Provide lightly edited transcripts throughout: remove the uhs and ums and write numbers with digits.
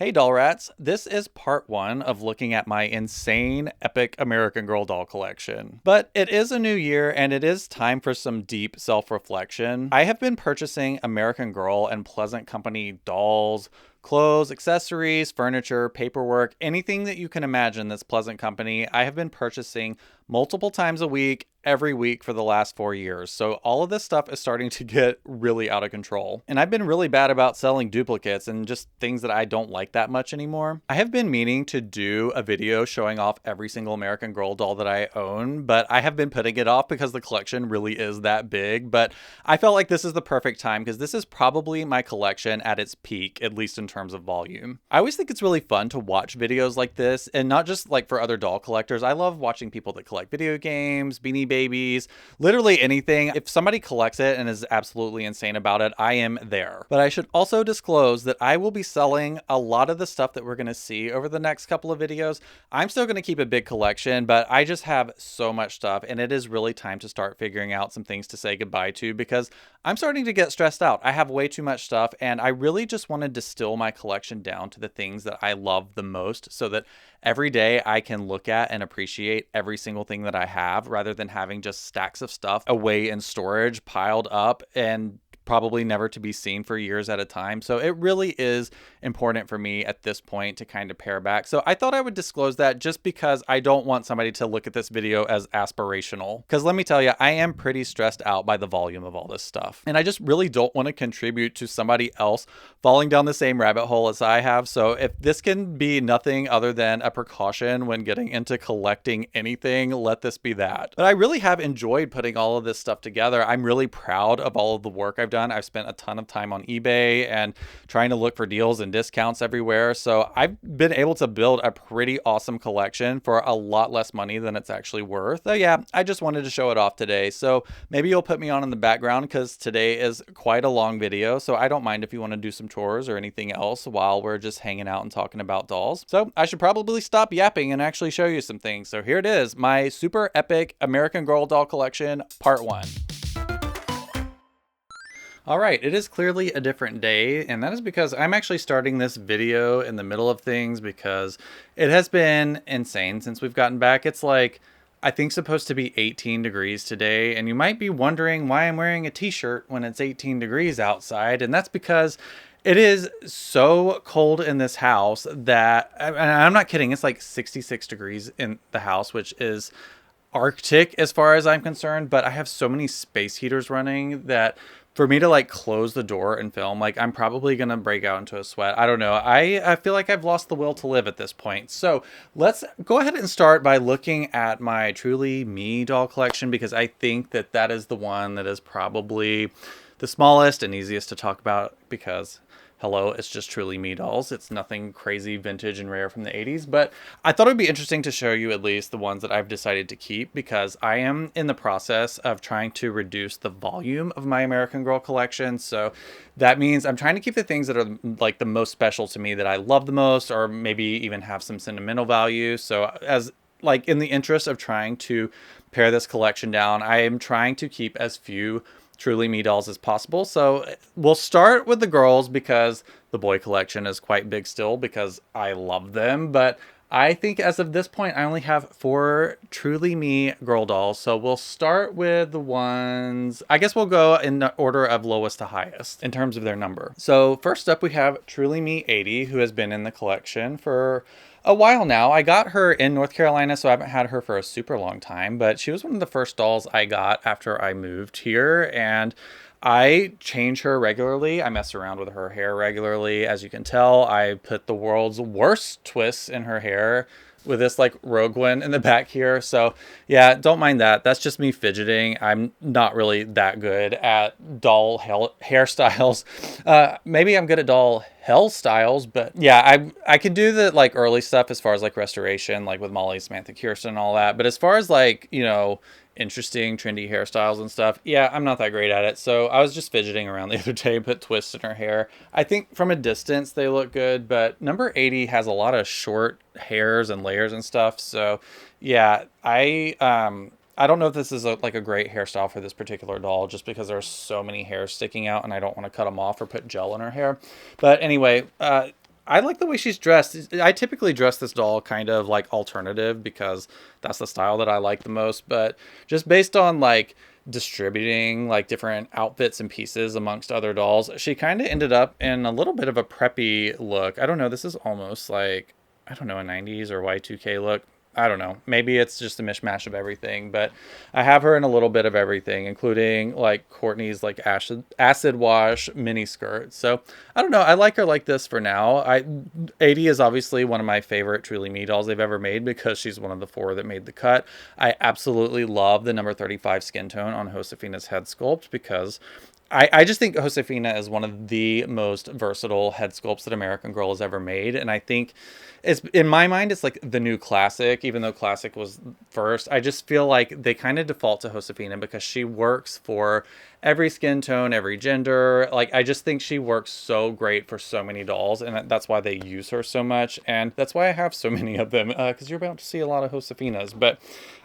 Hey doll rats, this is part one of looking at my insane epic American Girl doll collection. But it is a new year and it is time for some deep self-reflection. I have been purchasing American Girl and Pleasant Company dolls, clothes, accessories, furniture, paperwork, anything that you can imagine that's Pleasant Company. I have been purchasing multiple times a week, every week for the last 4 years. So all of this stuff is starting to get really out of control. And I've been really bad about selling duplicates and just things that I don't like that much anymore. I have been meaning to do a video showing off every single American Girl doll that I own, but I have been putting it off because the collection really is that big. But I felt like this is the perfect time because this is probably my collection at its peak, at least in terms of volume. I always think it's really fun to watch videos like this, and not just like for other doll collectors. I love watching people that collect video games, Beanie Babies, literally anything. If somebody collects it and is absolutely insane about it, I am there. But I should also disclose that I will be selling a lot of the stuff that we're going to see over the next couple of videos. I'm still going to keep a big collection, but I just have so much stuff, and it is really time to start figuring out some things to say goodbye to because I'm starting to get stressed out. I have way too much stuff, and I really just want to distill my collection down to the things that I love the most so that every day I can look at and appreciate every single thing that I have rather than having just stacks of stuff away in storage piled up and probably never to be seen for years at a time. So it really is important for me at this point to kind of pare back. So I thought I would disclose that just because I don't want somebody to look at this video as aspirational. Because let me tell you, I am pretty stressed out by the volume of all this stuff. And I just really don't want to contribute to somebody else falling down the same rabbit hole as I have. So if this can be nothing other than a precaution when getting into collecting anything, let this be that. But I really have enjoyed putting all of this stuff together. I'm really proud of all of the work I've done. I've spent a ton of time on eBay and trying to look for deals and discounts everywhere. So I've been able to build a pretty awesome collection for a lot less money than it's actually worth. So yeah, I just wanted to show it off today. So maybe you'll put me on in the background because today is quite a long video. So I don't mind if you want to do some chores or anything else while we're just hanging out and talking about dolls. So I should probably stop yapping and actually show you some things. So here it is, my super epic American Girl doll collection, part one. All right, it is clearly a different day, and that is because I'm actually starting this video in the middle of things because it has been insane since we've gotten back. It's like, I think supposed to be 18 degrees today, and you might be wondering why I'm wearing a t-shirt when it's 18 degrees outside, and that's because it is so cold in this house that, and I'm not kidding, it's like 66 degrees in the house, which is Arctic as far as I'm concerned, but I have so many space heaters running that for me to like close the door and film, like I'm probably gonna break out into a sweat. I don't know. I feel like I've lost the will to live at this point. So let's go ahead and start by looking at my Truly Me doll collection because I think that that is the one that is probably the smallest and easiest to talk about because hello, it's just Truly Me dolls. It's nothing crazy vintage and rare from the 80s, but I thought it would be interesting to show you at least the ones that I've decided to keep because I am in the process of trying to reduce the volume of my American Girl collection. So that means I'm trying to keep the things that are like the most special to me that I love the most, or maybe even have some sentimental value. So as like in the interest of trying to pare this collection down, I am trying to keep as few Truly Me dolls as possible. So we'll start with the girls because the boy collection is quite big still because I love them. But I think as of this point, I only have 4 Truly Me girl dolls. So we'll start with the ones, I guess we'll go in the order of lowest to highest in terms of their number. So first up, we have Truly Me 80, who has been in the collection for a while now. I got her in North Carolina, so I haven't had her for a super long time, but she was one of the first dolls I got after I moved here, and I change her regularly. I mess around with her hair regularly. As you can tell, I put the world's worst twists in her hair with this like rogue one in the back here. So yeah, don't mind that. That's just me fidgeting. I'm not really that good at doll hairstyles. Maybe I'm good at doll hell styles, but yeah, I can do the like early stuff as far as like restoration, like with Molly, Samantha Kirsten and all that. But as far as like, you know, interesting trendy hairstyles and stuff, yeah, I'm not that great at it. So I was just fidgeting around the other day, put twists in her hair. I think from a distance they look good, but number 80 has a lot of short hairs and layers and stuff. So yeah, I don't know if this is like a great hairstyle for this particular doll just because there's so many hairs sticking out and I don't want to cut them off or put gel in her hair. But anyway, I like the way she's dressed. I typically dress this doll kind of like alternative because that's the style that I like the most. But just based on like distributing like different outfits and pieces amongst other dolls, she kind of ended up in a little bit of a preppy look. I don't know. This is almost like, I don't know, a 90s or Y2K look. I don't know. Maybe it's just a mishmash of everything, but I have her in a little bit of everything, including like Courtney's like acid wash mini skirt. So I don't know. I like her like this for now. 80 is obviously one of my favorite Truly Me dolls they've ever made because she's one of the 4 that made the cut. I absolutely love the number 35 skin tone on Josefina's head sculpt because I just think Josefina is one of the most versatile head sculpts that American Girl has ever made. And I think it's, in my mind, it's like the new classic, even though classic was first. I just feel like they kind of default to Josefina because she works for every skin tone, every gender. Like, I just think she works so great for so many dolls. And that's why they use her so much. And that's why I have so many of them, because you're about to see a lot of Josefinas. But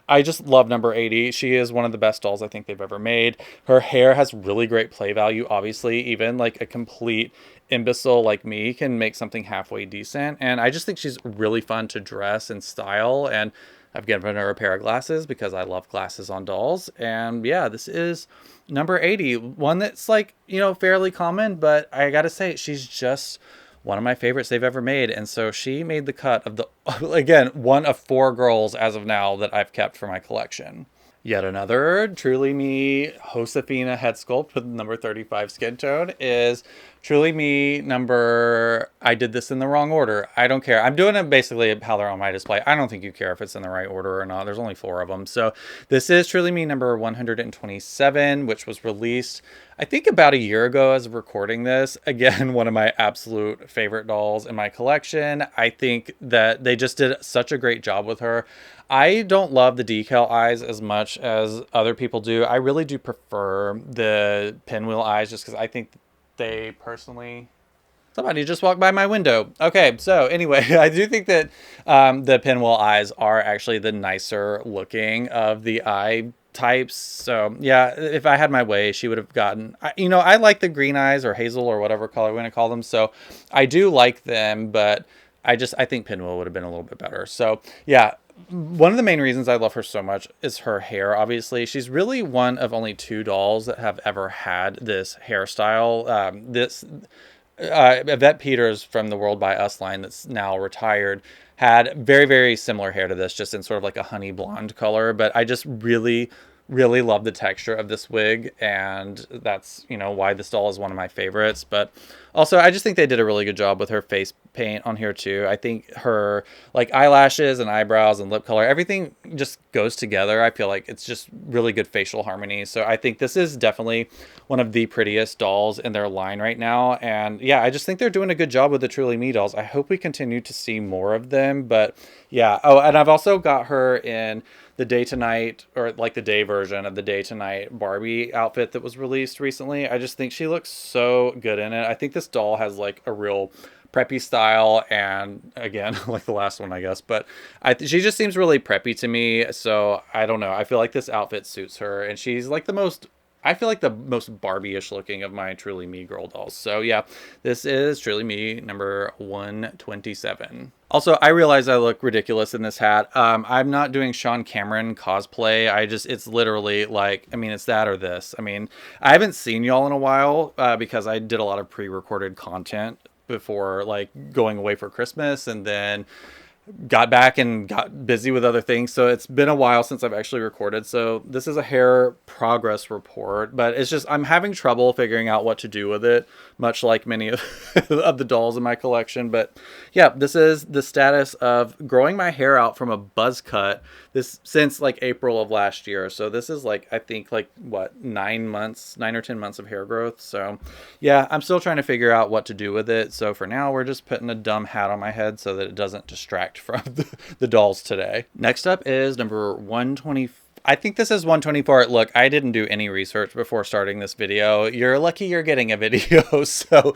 I just love number 80. She is one of the best dolls I think they've ever made. Her hair has really great play value. Obviously, even like a complete imbecile like me can make something halfway decent. And I just think she's really fun to dress and style. And I've given her a pair of glasses because I love glasses on dolls. And yeah, this is number 80. One that's like, you know, fairly common, but I gotta say, she's just one of my favorites they've ever made. And so she made the cut of the, again, one of 4 girls as of now that I've kept for my collection. Yet another Truly Me Josefina head sculpt with number 35 skin tone is Truly Me number... I did this in the wrong order. I don't care. I'm doing it basically how they're on my display. I don't think you care if it's in the right order or not. There's only 4 of them. So this is Truly Me number 127, which was released, I think, about a year ago as of recording this. Again, one of my absolute favorite dolls in my collection. I think that they just did such a great job with her. I don't love the decal eyes as much as other people do. I really do prefer the pinwheel eyes just because I think they personally... Somebody just walked by my window. Okay, so anyway, I do think that the pinwheel eyes are actually the nicer looking of the eye types. So yeah, if I had my way, she would have gotten, you know, I like the green eyes or hazel or whatever color we're going to call them. So I do like them, but I think pinwheel would have been a little bit better. So yeah, one of the main reasons I love her so much is her hair. Obviously, she's really one of only 2 dolls that have ever had this hairstyle. Yvette Peters from the World by Us line that's now retired had very, very similar hair to this, just in sort of like a honey blonde color. But I just really, really love the texture of this wig, and that's, you know, why this doll is one of my favorites. But also, I just think they did a really good job with her face paint on here too. I think her like eyelashes and eyebrows and lip color, everything just goes together. I feel like it's just really good facial harmony. So I think this is definitely one of the prettiest dolls in their line right now. And yeah, I just think they're doing a good job with the Truly Me dolls. I hope we continue to see more of them. But yeah. Oh, and I've also got her in the day to night, or like the day version of the day to night Barbie outfit that was released recently. I just think she looks so good in it. I think this doll has like a real preppy style, and again, like the last one, I guess, but she just seems really preppy to me. So I don't know. I feel like this outfit suits her, and she's like the most, I feel like the most Barbie-ish looking of my Truly Me girl dolls. So yeah, this is Truly Me number 127. Also, I realize I look ridiculous in this hat. I'm not doing Sean Cameron cosplay. It's literally like, I mean, it's that or this. I mean, I haven't seen y'all in a while because I did a lot of pre-recorded content before like going away for Christmas, and then got back and got busy with other things. So it's been a while since I've actually recorded. So this is a hair progress report, but it's just, I'm having trouble figuring out what to do with it, much like many of, of the dolls in my collection. But yeah, this is the status of growing my hair out from a buzz cut since like April of last year. So this is like, I think like what, 9 or 10 months of hair growth. So yeah, I'm still trying to figure out what to do with it. So for now, we're just putting a dumb hat on my head so that it doesn't distract from the dolls today. Next up is number 120. I think this is 124. Look, I didn't do any research before starting this video. You're lucky you're getting a video. So,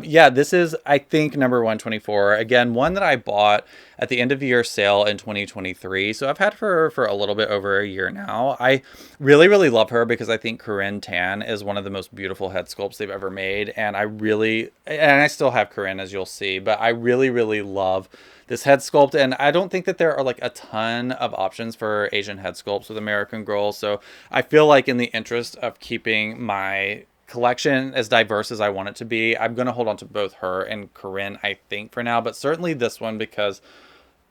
yeah, this is, I think, number 124. Again, one that I bought at the end of year sale in 2023. So I've had her for a little bit over a year now. I really, really love her because I think Corinne Tan is one of the most beautiful head sculpts they've ever made. And I still have Corinne, as you'll see, but I really, really love this head sculpt. And I don't think that there are like a ton of options for Asian head sculpts with American Girl. So I feel like in the interest of keeping my collection as diverse as I want it to be, I'm going to hold on to both her and Corinne, I think, for now, but certainly this one because,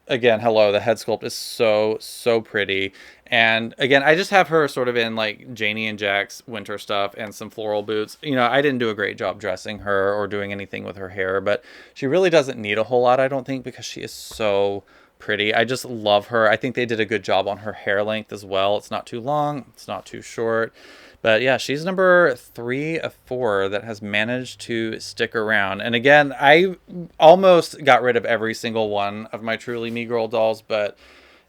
again, hello, the head sculpt is so pretty. And again, I just have her sort of in like Janie and Jack's winter stuff and some floral boots. You know, I didn't do a great job dressing her or doing anything with her hair, but she really doesn't need a whole lot, I don't think, because she is so pretty. I just love her. I think they did a good job on her hair length as well. It's not too long, it's not too short. But yeah, she's number 3 of 4 that has managed to stick around. And again, I almost got rid of every single one of my Truly Me Girl dolls, but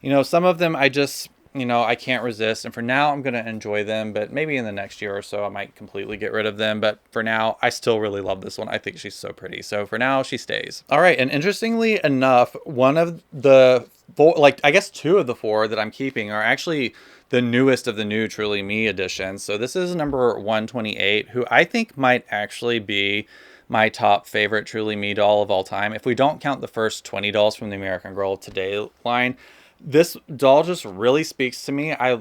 you know, some of them I just, you know, I can't resist. And for now, I'm going to enjoy them, but maybe in the next year or so, I might completely get rid of them. But for now, I still really love this one. I think she's so pretty. So for now, she stays. All right. And interestingly enough, one of the 4, like I guess 2 of the 4 that I'm keeping are actually the newest of the new Truly Me editions. So this is number 128, who I think might actually be my top favorite Truly Me doll of all time. If we don't count the first 20 dolls from the American Girl Today line, this doll just really speaks to me. I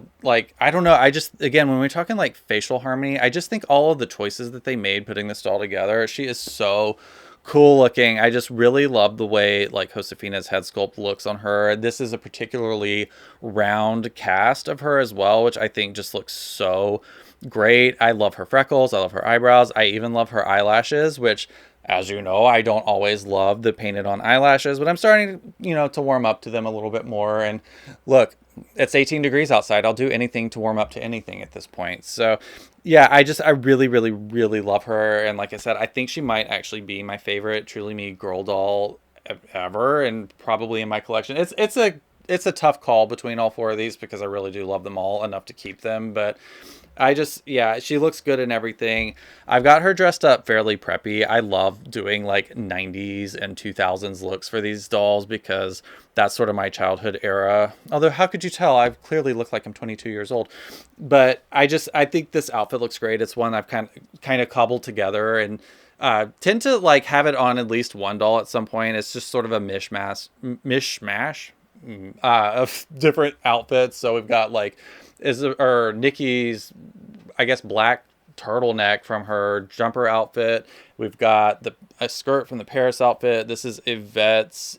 don't know. I just, again, when we're talking like facial harmony, I just think all of the choices that they made putting this doll together, she is so cool looking. I just really love the way like Josefina's head sculpt looks on her. This is a particularly round cast of her as well, which I think just looks so great. I love her freckles. I love her eyebrows. I even love her eyelashes, which, as you know, I don't always love the painted on eyelashes, but I'm starting, you know, to warm up to them a little bit more. And look, it's 18 degrees outside. I'll do anything to warm up to anything at this point. So yeah, I really, really, really love her. And like I said, I think she might actually be my favorite Truly Me girl doll ever, and probably in my collection. It's a tough call between all 4 of these because I really do love them all enough to keep them. But yeah, she looks good in everything. I've got her dressed up fairly preppy. I love doing like 90s and 2000s looks for these dolls because that's sort of my childhood era. Although, how could you tell? I clearly look like I'm 22 years old. But I think this outfit looks great. It's one I've kind of cobbled together and tend to like have it on at least one doll at some point. It's just sort of a mishmash of different outfits. So we've got like Nikki's, I guess, black turtleneck from her jumper outfit. We've got a skirt from the Paris outfit. This is Yvette's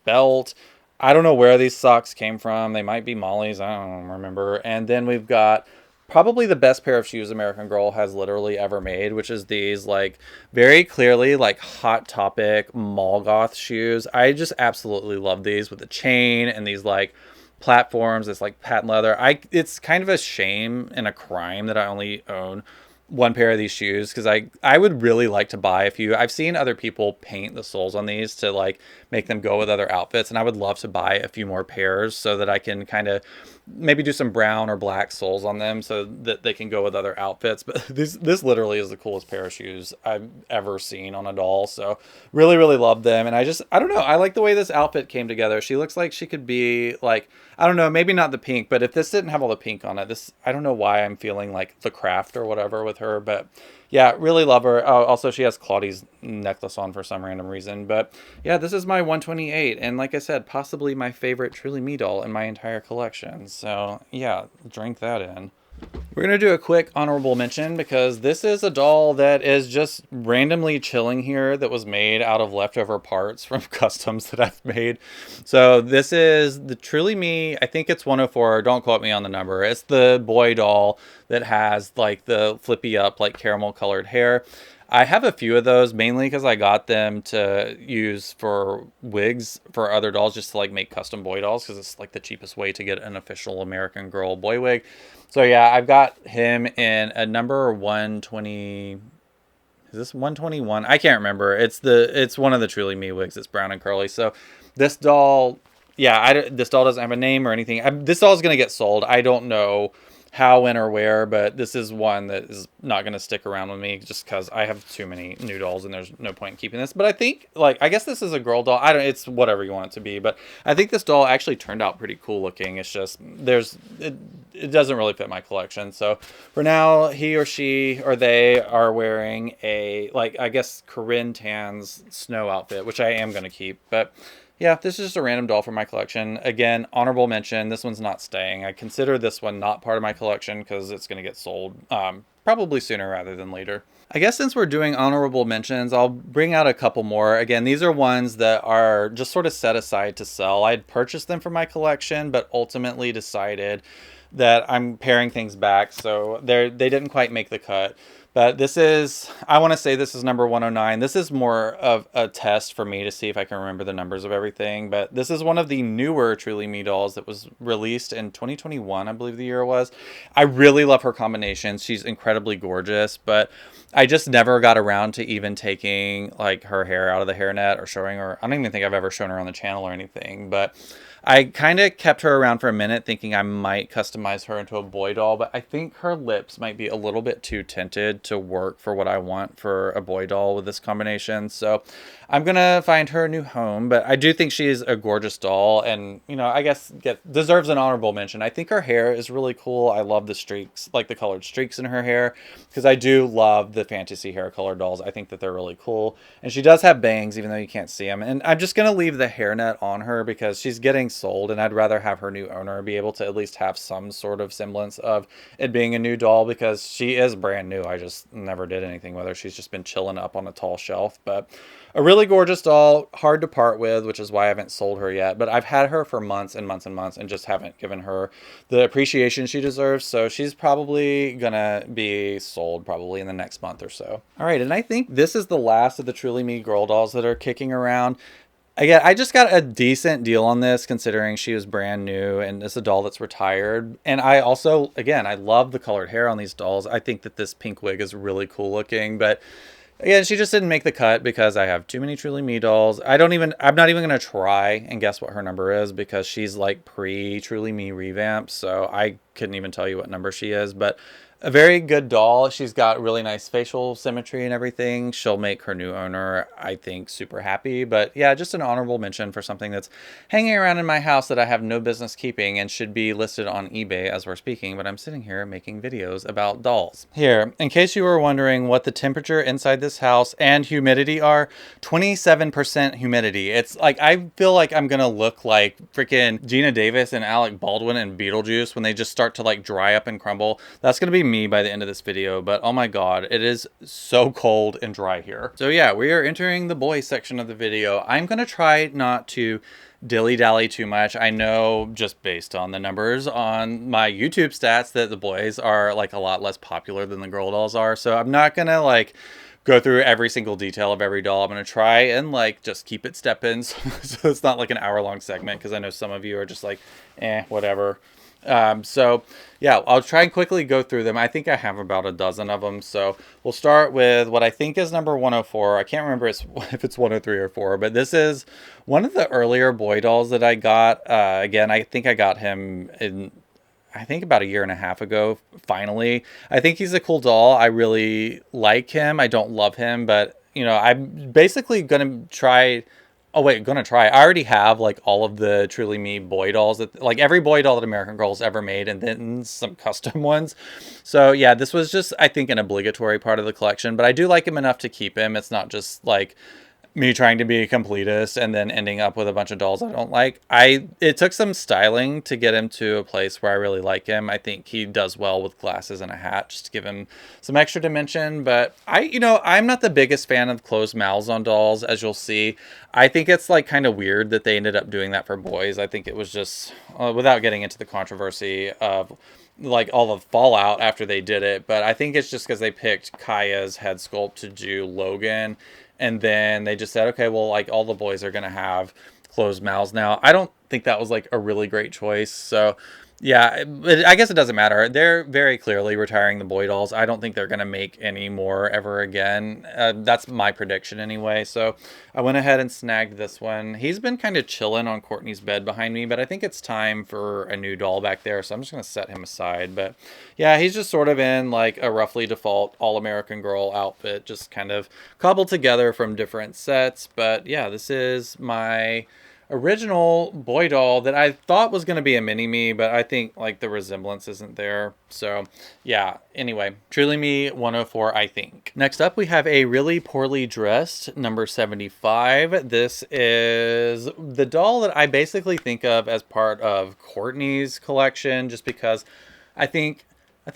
belt. I don't know where these socks came from. They might be Molly's. I don't remember. And then we've got probably the best pair of shoes American Girl has literally ever made, which is these like very clearly like Hot Topic mall goth shoes. I just absolutely love these with the chain and these like platforms. It's like patent leather. It's kind of a shame and a crime that I only own one pair of these shoes because I would really like to buy a few. I've seen other people paint the soles on these to like make them go with other outfits, and I would love to buy a few more pairs so that I can kind of maybe do some brown or black soles on them so that they can go with other outfits. But this literally is the coolest pair of shoes I've ever seen on a doll. So really, really love them. And I don't know. I like the way this outfit came together. She looks like she could be like, I don't know, maybe not the pink, but if this didn't have all the pink on it, I don't know why I'm feeling like the craft or whatever with her, but yeah, really love her. Oh, also, she has Claudie's necklace on for some random reason. But yeah, this is my 128. And like I said, possibly my favorite Truly Me doll in my entire collection. So yeah, drink that in. We're going to do a quick honorable mention because this is a doll that is just randomly chilling here that was made out of leftover parts from customs that I've made. So this is the Truly Me, I think it's 104, don't quote me on the number. It's the boy doll that has like the flippy up like caramel colored hair. I have a few of those mainly because I got them to use for wigs for other dolls just to like make custom boy dolls because it's like the cheapest way to get an official American Girl boy wig. So yeah, I've got him in a number 120. Is this 121? I can't remember. It's one of the Truly Me wigs. It's brown and curly. So this doll, yeah, this doll doesn't have a name or anything. This doll is going to get sold. I don't know how, when, or where, but this is one that is not going to stick around with me just because I have too many new dolls and there's no point in keeping this. But I think, like, I guess this is a girl doll. It's whatever you want it to be, but I think this doll actually turned out pretty cool looking. It's just, it doesn't really fit my collection. So for now, he or she or they are wearing a, like, I guess Corinne Tan's snow outfit, which I am going to keep, but yeah, this is just a random doll from my collection. Again, honorable mention, this one's not staying. I consider this one not part of my collection because it's going to get sold probably sooner rather than later. I guess since we're doing honorable mentions, I'll bring out a couple more. Again, these are ones that are just sort of set aside to sell. I had purchased them for my collection, but ultimately decided that I'm paring things back, so they didn't quite make the cut. But this is, I want to say this is number 109. This is more of a test for me to see if I can remember the numbers of everything. But this is one of the newer Truly Me dolls that was released in 2021, I believe the year was. I really love her combinations. She's incredibly gorgeous, but I just never got around to even taking like her hair out of the hairnet or showing her. I don't even think I've ever shown her on the channel or anything, but I kind of kept her around for a minute thinking I might customize her into a boy doll, but I think her lips might be a little bit too tinted to work for what I want for a boy doll with this combination. So I'm going to find her a new home, but I do think she is a gorgeous doll and, you know, I guess deserves an honorable mention. I think her hair is really cool. I love the streaks, like the colored streaks in her hair, because I do love the fantasy hair color dolls. I think that they're really cool. And she does have bangs, even though you can't see them. And I'm just going to leave the hairnet on her because she's getting sold, and I'd rather have her new owner be able to at least have some sort of semblance of it being a new doll, because she is brand new. I just never did anything with her. She's just been chilling up on a tall shelf. But a really gorgeous doll, hard to part with, which is why I haven't sold her yet. But I've had her for months and months and months and just haven't given her the appreciation she deserves. So she's probably gonna be sold probably in the next month or so. All right, and I think this is the last of the Truly Me girl dolls that are kicking around. Again, I just got a decent deal on this considering she was brand new and it's a doll that's retired. And I also, again, I love the colored hair on these dolls. I think that this pink wig is really cool looking, but again, she just didn't make the cut because I have too many Truly Me dolls. I'm not even going to try and guess what her number is because she's like pre-Truly Me revamp. So I couldn't even tell you what number she is, but a very good doll. She's got really nice facial symmetry and everything. She'll make her new owner, I think, super happy. But yeah, just an honorable mention for something that's hanging around in my house that I have no business keeping and should be listed on eBay as we're speaking. But I'm sitting here making videos about dolls. Here, in case you were wondering what the temperature inside this house and humidity are, 27% humidity. It's like, I feel like I'm going to look like freaking Gina Davis and Alec Baldwin in Beetlejuice when they just start to like dry up and crumble. That's going to be me by the end of this video, but oh my god, it is so cold and dry here. So yeah, we are entering the boy section of the video. I'm gonna try not to dilly-dally too much. I know just based on the numbers on my YouTube stats that the boys are like a lot less popular than the girl dolls are, so I'm not gonna like go through every single detail of every doll. I'm going to try and like just keep it step-ins so it's not like an hour-long segment, because I know some of you are just like, whatever. So yeah, I'll try and quickly go through them. I think I have about a dozen of them. So we'll start with what I think is number 104. I can't remember if it's 103 or 4, but this is one of the earlier boy dolls that I got. Again, I think I got him in, I think about a year and a half ago, finally. I think he's a cool doll. I really like him. I don't love him, but you know, I'm basically going to try. Oh wait, gonna try. I already have like all of the Truly Me boy dolls, that like every boy doll that American Girl's ever made, and then some custom ones. So yeah, this was just, I think, an obligatory part of the collection, but I do like him enough to keep him. It's not just like me trying to be a completist and then ending up with a bunch of dolls I don't like. It took some styling to get him to a place where I really like him. I think he does well with glasses and a hat, just to give him some extra dimension. But I'm not the biggest fan of closed mouths on dolls, as you'll see. I think it's like kind of weird that they ended up doing that for boys. I think it was just, without getting into the controversy of like all the fallout after they did it, but I think it's just because they picked Kaya's head sculpt to do Logan, and then they just said, okay, well, like all the boys are gonna have closed mouths now. I don't think that was like a really great choice. So Yeah, I guess it doesn't matter. They're very clearly retiring the boy dolls. I don't think they're going to make any more ever again. That's my prediction anyway. So I went ahead and snagged this one. He's been kind of chilling on Courtney's bed behind me, but I think it's time for a new doll back there. So I'm just going to set him aside. But yeah, he's just sort of in like a roughly default All-American Girl outfit, just kind of cobbled together from different sets. But yeah, this is my original boy doll that I thought was going to be a mini me, but I think like the resemblance isn't there. So yeah, anyway, Truly Me 104, I think. Next up, we have a really poorly dressed number 75. This is the doll that I basically think of as part of Courtney's collection, just because I think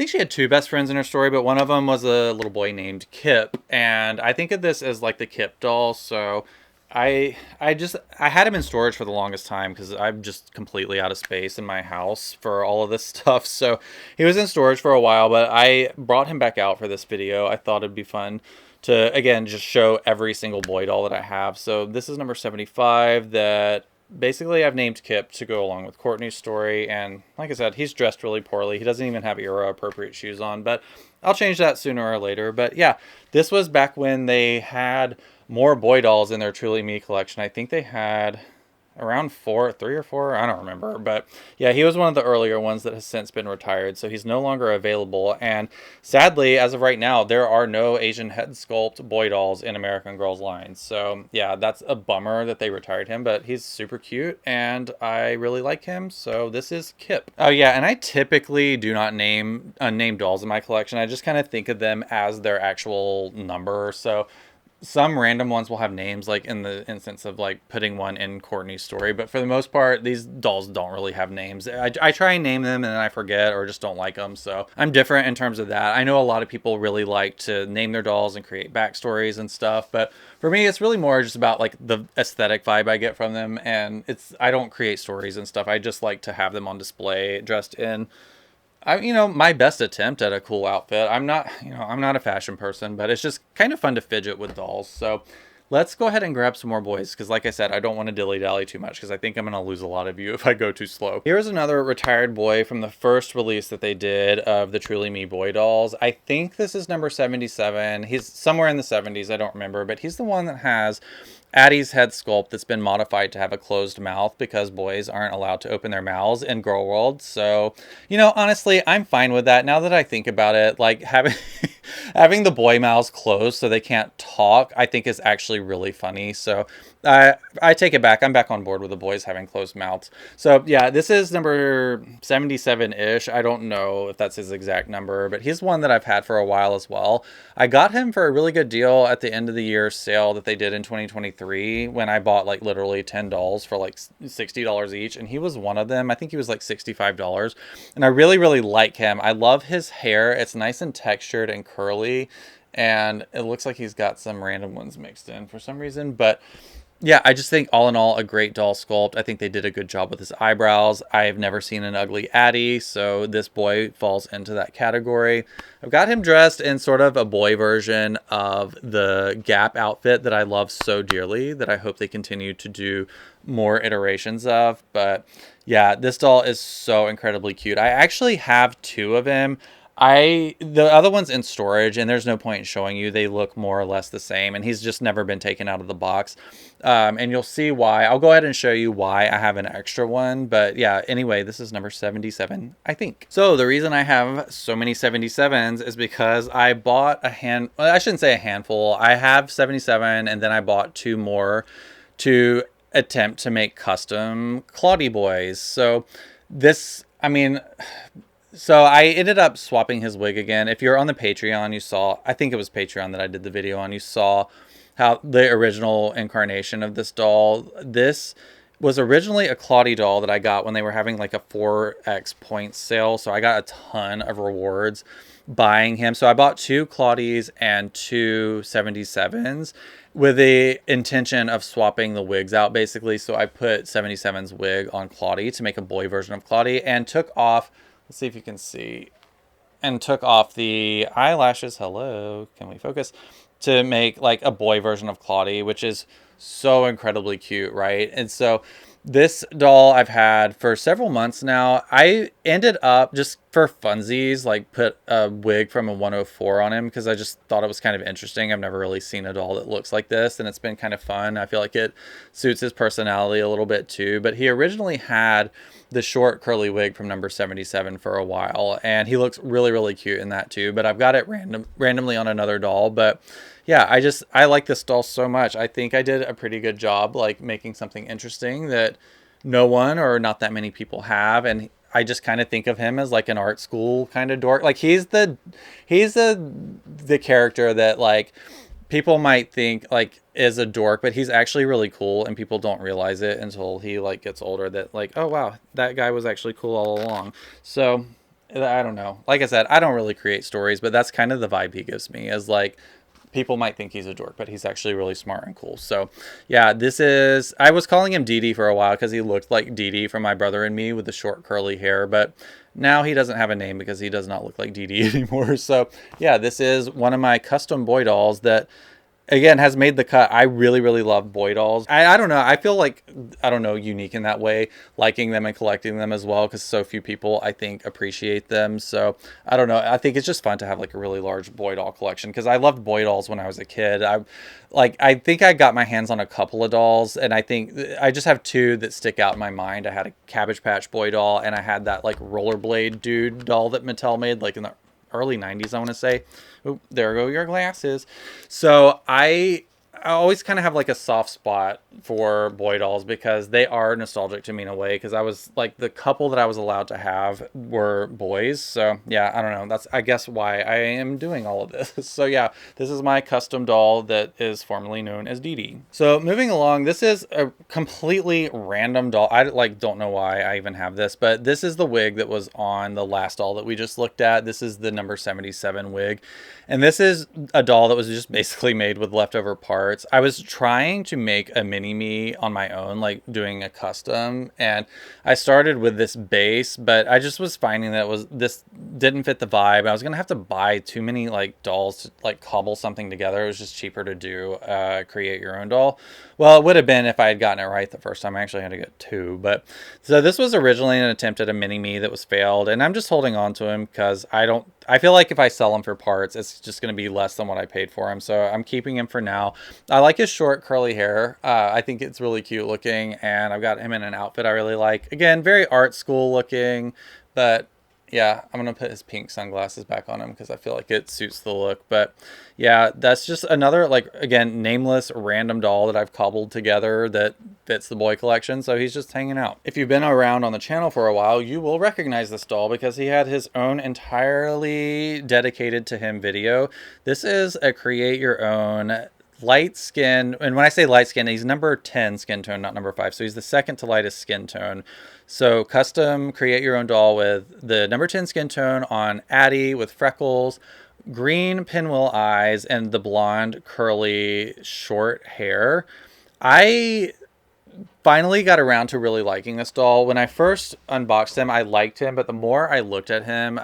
she had two best friends in her story, but one of them was a little boy named Kip, and I think of this as like the Kip doll. So I had him in storage for the longest time because I'm just completely out of space in my house for all of this stuff. So he was in storage for a while, but I brought him back out for this video. I thought it'd be fun to, again, just show every single boy doll that I have. So this is number 75 that basically I've named Kip to go along with Courtney's story. And like I said, he's dressed really poorly. He doesn't even have era appropriate shoes on, but I'll change that sooner or later. But yeah, this was back when they had more boy dolls in their Truly Me collection. I think they had around three or four, I don't remember. But yeah, he was one of the earlier ones that has since been retired, so he's no longer available. And sadly, as of right now, there are no Asian head sculpt boy dolls in American Girl's line. So yeah, that's a bummer that they retired him, but he's super cute and I really like him. So this is Kip. Oh yeah, and I typically do not name unnamed dolls in my collection. I just kind of think of them as their actual number. So some random ones will have names, like in the instance of like putting one in Courtney's story, but for the most part these dolls don't really have names. I try and name them and then I forget or just don't like them, so I'm different in terms of that. I know a lot of people really like to name their dolls and create backstories and stuff, but for me it's really more just about like the aesthetic vibe I get from them, and I don't create stories and stuff. I just like to have them on display dressed in my best attempt at a cool outfit. I'm not a fashion person, but it's just kind of fun to fidget with dolls. So let's go ahead and grab some more boys, because like I said, I don't want to dilly-dally too much because I think I'm going to lose a lot of you if I go too slow. Here's another retired boy from the first release that they did of the Truly Me boy dolls. I think this is number 77. He's somewhere in the 70s, I don't remember, but he's the one that has Addie's head sculpt that's been modified to have a closed mouth because boys aren't allowed to open their mouths in Girl World. So, honestly, I'm fine with that. Now that I think about it, like having having the boy mouths closed so they can't talk, I think is actually really funny. So I take it back. I'm back on board with the boys having closed mouths. So yeah, this is number 77-ish. I don't know if that's his exact number, but he's one that I've had for a while as well. I got him for a really good deal at the end of the year sale that they did in 2023 when I bought like literally 10 dolls for like $60 each, and he was one of them. I think he was like $65, and I really, really like him. I love his hair. It's nice and textured and curly, and it looks like he's got some random ones mixed in for some reason, but yeah, I just think all in all, a great doll sculpt. I think they did a good job with his eyebrows. I've never seen an ugly Addie, so this boy falls into that category. I've got him dressed in sort of a boy version of the Gap outfit that I love so dearly that I hope they continue to do more iterations of. But yeah, this doll is so incredibly cute. I actually have two of him. The other one's in storage, and there's no point in showing you. They look more or less the same, and he's just never been taken out of the box. And you'll see why. I'll go ahead and show you why I have an extra one. But yeah, anyway, this is number 77, I think. So the reason I have so many 77s is because I bought well, I shouldn't say a handful. I have 77, and then I bought two more to attempt to make custom Claudie boys. So so I ended up swapping his wig again. If you're on the Patreon, you saw, I think it was Patreon that I did the video on, you saw how the original incarnation of this doll. This was originally a Claudie doll that I got when they were having like a 4x points sale. So I got a ton of rewards buying him. So I bought two Claudies and two 77s with the intention of swapping the wigs out basically. So I put 77's wig on Claudie to make a boy version of Claudie, and took off, let's see if you can see, and took off the eyelashes, hello, can we focus, to make like a boy version of Claudie, which is so incredibly cute, right? And so this doll I've had for several months now. I ended up just for funsies, like put a wig from a 104 on him because I just thought it was kind of interesting. I've never really seen a doll that looks like this, and it's been kind of fun. I feel like it suits his personality a little bit too. But he originally had the short curly wig from number 77 for a while, and he looks really, really cute in that too. But I've got it randomly on another doll. But yeah, I like this doll so much. I think I did a pretty good job like making something interesting that no one or not that many people have. And I just kind of think of him as like an art school kind of dork. Like he's the character that like people might think like is a dork, but he's actually really cool, and people don't realize it until he like gets older that like, oh wow, that guy was actually cool all along. So I don't know. Like I said, I don't really create stories, but that's kind of the vibe he gives me, is like people might think he's a dork, but he's actually really smart and cool. So yeah, I was calling him Dee Dee for a while because he looked like Dee Dee from My Brother and Me with the short curly hair, but now he doesn't have a name because he does not look like Dee Dee anymore. So yeah, this is one of my custom boy dolls that again has made the cut. I really, really love boy dolls. I don't know, I feel like, I don't know, unique in that way, liking them and collecting them as well, because so few people I think appreciate them. So I don't know, I think it's just fun to have like a really large boy doll collection, because I loved boy dolls when I was a kid. I think I got my hands on a couple of dolls, and I think I just have two that stick out in my mind. I had a Cabbage Patch boy doll, and I had that like rollerblade dude doll that Mattel made like in the early 90s, I want to say. Oh, there go your glasses. So I always kind of have like a soft spot for boy dolls because they are nostalgic to me in a way, because I was like, the couple that I was allowed to have were boys. So yeah, I don't know, that's I guess why I am doing all of this. So yeah, this is my custom doll that is formerly known as Dee Dee. So moving along, this is a completely random doll. I like don't know why I even have this, but this is the wig that was on the last doll that we just looked at. This is the number 77 wig, and this is a doll that was just basically made with leftover parts. I was trying to make a mini me on my own, like doing a custom, and I started with this base, but I just was finding that this didn't fit the vibe. I was gonna have to buy too many like dolls to like cobble something together. It was just cheaper to do create your own doll. Well, it would have been if I had gotten it right the first time. I actually had to get two, but so this was originally an attempt at a mini me that was failed, and I'm just holding on to him because I feel like if I sell him for parts, it's just going to be less than what I paid for him. So I'm keeping him for now. I like his short curly hair. I think it's really cute looking, and I've got him in an outfit I really like. Again, very art school looking, but yeah, I'm going to put his pink sunglasses back on him because I feel like it suits the look. But yeah, that's just another, like, again, nameless random doll that I've cobbled together that fits the boy collection. So he's just hanging out. If you've been around on the channel for a while, you will recognize this doll because he had his own entirely dedicated to him video. This is a create your own light skin, and when I say light skin, he's number 10 skin tone, not number 5, so he's the second to lightest skin tone. So custom create your own doll with the number 10 skin tone on Addie with freckles, green pinwheel eyes, and the blonde curly short hair. I finally got around to really liking this doll. When I first unboxed him, I liked him, but the more I looked at him,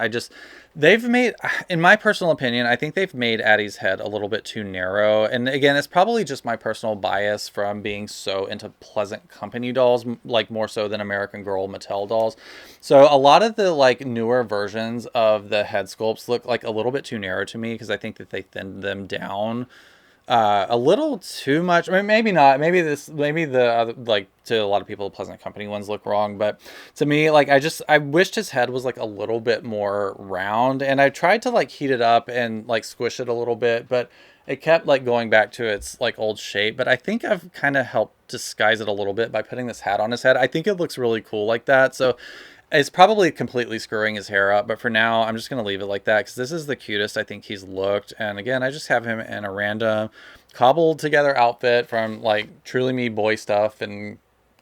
they've made, in my personal opinion, I think they've made Addie's head a little bit too narrow. And again, it's probably just my personal bias from being so into Pleasant Company dolls, like more so than American Girl Mattel dolls. So a lot of the like newer versions of the head sculpts look like a little bit too narrow to me because I think that they thinned them down a little too much. I mean, maybe not. Maybe the other, like to a lot of people, the Pleasant Company ones look wrong. But to me, like I wished his head was like a little bit more round. And I tried to like heat it up and like squish it a little bit, but it kept like going back to its like old shape. But I think I've kind of helped disguise it a little bit by putting this hat on his head. I think it looks really cool like that. So it's probably completely screwing his hair up, but for now, I'm just going to leave it like that because this is the cutest I think he's looked. And again, I just have him in a random cobbled together outfit from like Truly Me boy stuff, and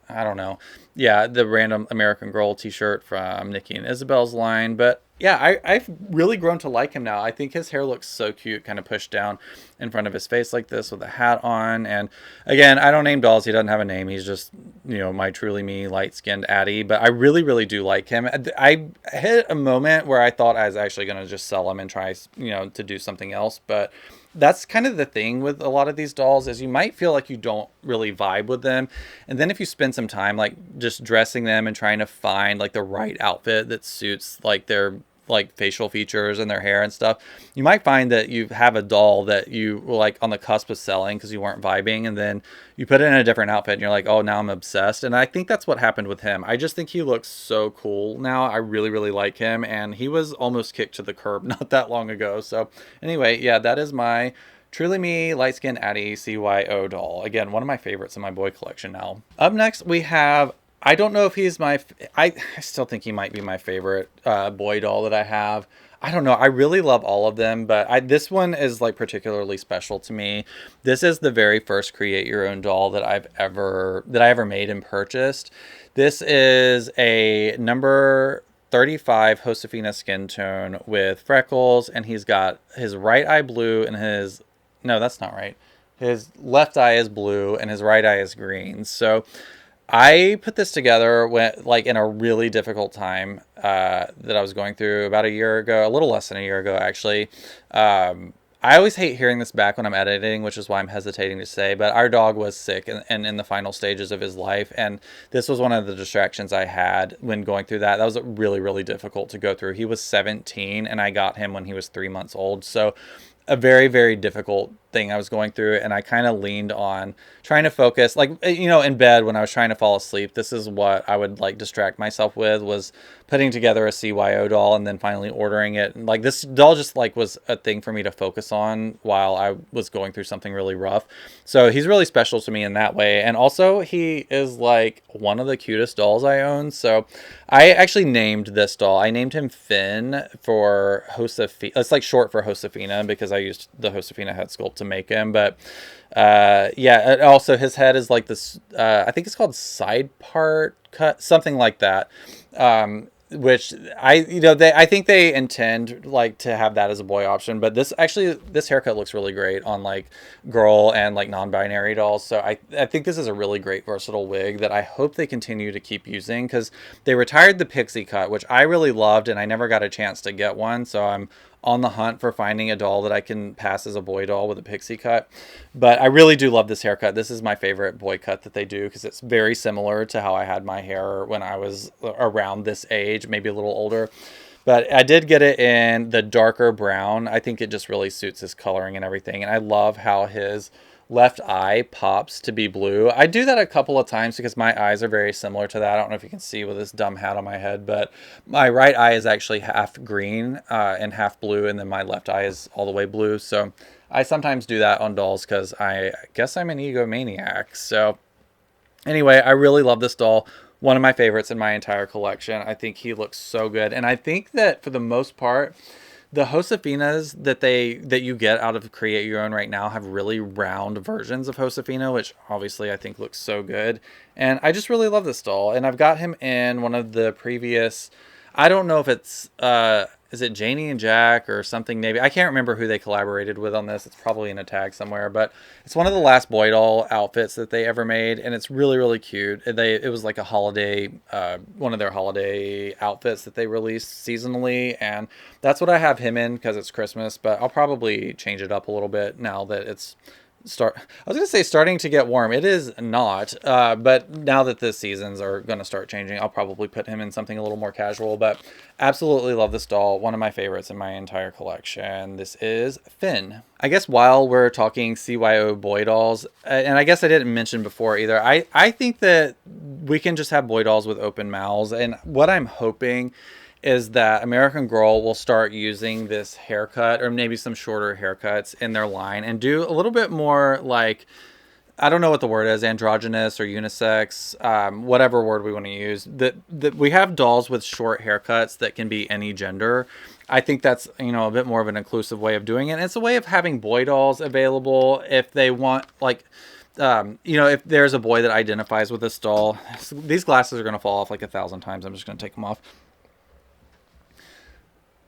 I don't know. Yeah, the random American Girl t-shirt from Nikki and Isabel's line. But yeah, I've really grown to like him now. I think his hair looks so cute, kind of pushed down in front of his face like this with a hat on. And again, I don't name dolls. He doesn't have a name. He's just, you know, my Truly Me light-skinned Addie. But I really, really do like him. I hit a moment where I thought I was actually going to just sell him and try, you know, to do something else. But that's kind of the thing with a lot of these dolls is you might feel like you don't really vibe with them. And then if you spend some time like just dressing them and trying to find like the right outfit that suits like their like facial features and their hair and stuff, you might find that you have a doll that you were like on the cusp of selling because you weren't vibing, and then you put it in a different outfit and you're like, oh, now I'm obsessed. And I think that's what happened with him. I just think he looks so cool now. I really, really like him, and he was almost kicked to the curb not that long ago. So anyway, yeah, that is my Truly Me Light Skin Addie CYO doll. Again, one of my favorites in my boy collection now. Up next, we have, I don't know if he's I still think he might be my favorite boy doll that I have. I don't know. I really love all of them, but this one is like particularly special to me. This is the very first create your own doll that I ever made and purchased. This is a number 35 Josefina skin tone with freckles, and he's got his right eye blue and his, no, that's not right. His left eye is blue and his right eye is green. So I put this together when, like, in a really difficult time that I was going through about a year ago, a little less than a year ago, actually. I always hate hearing this back when I'm editing, which is why I'm hesitating to say, but our dog was sick and in the final stages of his life. And this was one of the distractions I had when going through that. That was really, really difficult to go through. He was 17 and I got him when he was 3 months old. So a very, very difficult thing I was going through, and I kind of leaned on trying to focus, like, you know, in bed when I was trying to fall asleep. This is what I would like distract myself with, was putting together a CYO doll and then finally ordering it. And like, this doll just like was a thing for me to focus on while I was going through something really rough. So he's really special to me in that way. And also he is like one of the cutest dolls I own. So I actually named this doll, I named him Finn for Josefina. It's like short for Josefina because I used the Josefina head sculpt to make him. But yeah, also his head is like this, I think it's called side part cut, something like that. Which I think they intend like to have that as a boy option, but this haircut looks really great on like girl and like non-binary dolls. So I think this is a really great versatile wig that I hope they continue to keep using, because they retired the pixie cut, which I really loved, and I never got a chance to get one. So I'm on the hunt for finding a doll that I can pass as a boy doll with a pixie cut. But I really do love this haircut. This is my favorite boy cut that they do, because it's very similar to how I had my hair when I was around this age, maybe a little older. But I did get it in the darker brown. I think it just really suits his coloring and everything. And I love how his left eye pops to be blue. I do that a couple of times because my eyes are very similar to that. I don't know if you can see with this dumb hat on my head, but my right eye is actually half green and half blue, and then my left eye is all the way blue. So I sometimes do that on dolls because I guess I'm an egomaniac. So anyway, I really love this doll. One of my favorites in my entire collection. I think he looks so good. And I think that for the most part, the Josefinas that you get out of Create Your Own right now have really round versions of Josefina, which obviously I think looks so good. And I just really love this doll. And I've got him in one of the previous, I don't know if it's, is it Janie and Jack or something? Maybe I can't remember who they collaborated with on this. It's probably in a tag somewhere, but it's one of the last boy doll outfits that they ever made, and it's really, really cute. It was like a holiday, one of their holiday outfits that they released seasonally, and that's what I have him in because it's Christmas. But I'll probably change it up a little bit now that it's I was gonna say starting to get warm. It is not, but now that the seasons are gonna start changing, I'll probably put him in something a little more casual. But absolutely love this doll. One of my favorites in my entire collection. This is Finn. I guess while we're talking CYO boy dolls, and I guess I didn't mention before either, I think that we can just have boy dolls with open mouths. And what I'm hoping is that American Girl will start using this haircut, or maybe some shorter haircuts in their line, and do a little bit more like, I don't know what the word is, androgynous or unisex, whatever word we want to use, that we have dolls with short haircuts that can be any gender. I think that's, you know, a bit more of an inclusive way of doing it. And it's a way of having boy dolls available if they want, like, you know, if there's a boy that identifies with this doll. These glasses are going to fall off like 1,000 times. I'm just going to take them off.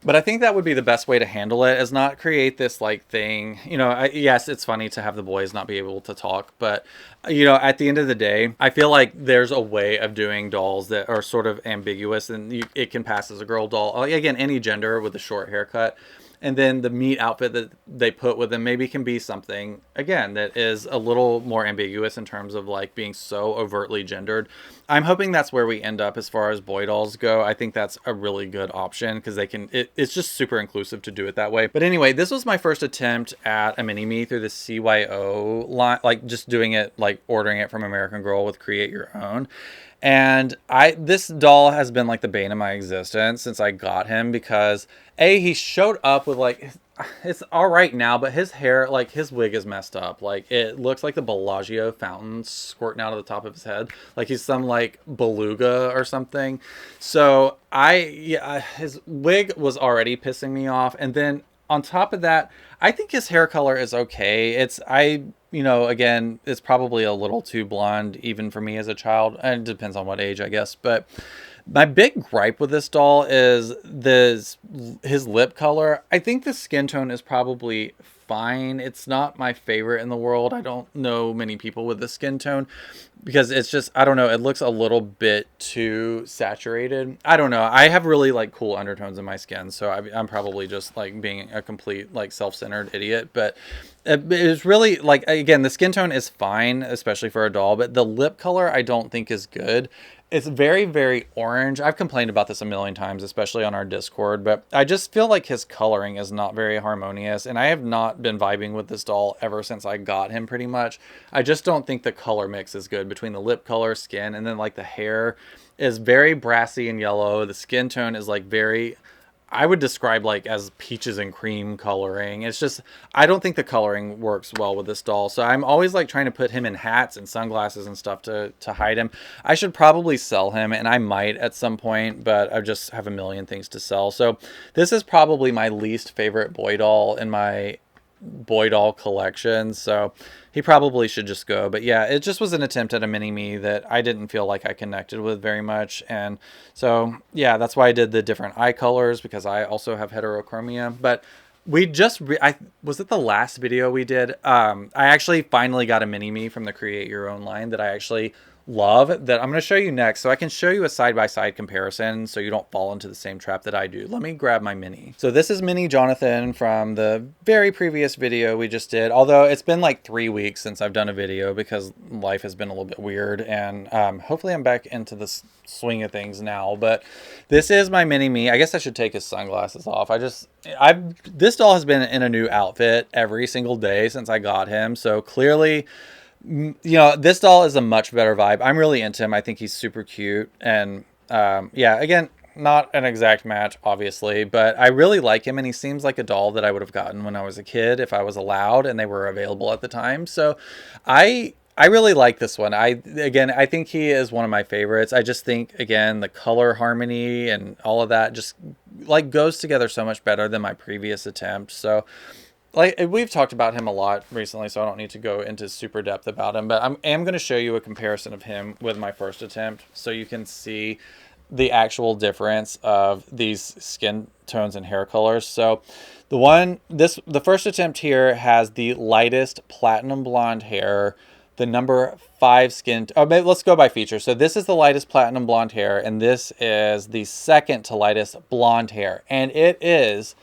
But I think that would be the best way to handle it, is not create this like thing. You know, yes, it's funny to have the boys not be able to talk, but you know, at the end of the day, I feel like there's a way of doing dolls that are sort of ambiguous, and it can pass as a girl doll. Again, any gender with a short haircut. and then the meat outfit that they put with them maybe can be something, again, that is a little more ambiguous in terms of like being so overtly gendered. I'm hoping that's where we end up as far as boy dolls go. I think that's a really good option because it's just super inclusive to do it that way. But anyway, this was my first attempt at a mini me through the CYO line, like just doing it, like ordering it from American Girl with Create Your Own. And this doll has been like the bane of my existence since I got him, because he showed up with like, it's all right now, but his hair, like his wig is messed up. Like it looks like the Bellagio fountain squirting out of the top of his head. Like he's some like beluga or something. So his wig was already pissing me off. And then on top of that, I think his hair color is okay. Again, it's probably a little too blonde even for me as a child. And it depends on what age, I guess. But my big gripe with this doll is his lip color. I think the skin tone is probably fine. It's not my favorite in the world. I don't know many people with the skin tone because it's just, I don't know, it looks a little bit too saturated. I don't know. I have really like cool undertones in my skin, so I'm probably just like being a complete like self-centered idiot. But it's really like, again, the skin tone is fine, especially for a doll, but the lip color I don't think is good. It's very, very orange. I've complained about this a million times, especially on our Discord, but I just feel like his coloring is not very harmonious, and I have not been vibing with this doll ever since I got him, pretty much. I just don't think the color mix is good between the lip color, skin, and then like the hair is very brassy and yellow. The skin tone is like very, I would describe like as peaches and cream coloring. It's just, I don't think the coloring works well with this doll. So I'm always like trying to put him in hats and sunglasses and stuff to hide him. I should probably sell him, and I might at some point, but I just have a million things to sell. So this is probably my least favorite boy doll in my boy doll collection, so he probably should just go. But yeah, it just was an attempt at a mini me that I didn't feel like I connected with very much, and so yeah, that's why I did the different eye colors, because I also have heterochromia. But we just was it the last video we did, I actually finally got a mini me from the Create Your Own line that I actually love, that I'm going to show you next, so I can show you a side-by-side comparison so you don't fall into the same trap that I do. Let me grab my mini. So this is mini Jonathan from the very previous video we just did, although it's been like 3 weeks since I've done a video because life has been a little bit weird, and hopefully I'm back into the swing of things now. But this is my mini me. I guess I should take his sunglasses off. This doll has been in a new outfit every single day since I got him, so clearly, this doll is a much better vibe. I'm really into him. I think he's super cute. And yeah, again, not an exact match, obviously, but I really like him, and he seems like a doll that I would have gotten when I was a kid if I was allowed and they were available at the time. So I really like this one. I think he is one of my favorites. I just think, again, the color harmony and all of that just like goes together so much better than my previous attempt. So like, we've talked about him a lot recently, so I don't need to go into super depth about him, but I am going to show you a comparison of him with my first attempt so you can see the actual difference of these skin tones and hair colors. So the first attempt here has the lightest platinum blonde hair, the number 5 skin. Let's go by feature. So this is the lightest platinum blonde hair, and this is the second to lightest blonde hair, and it is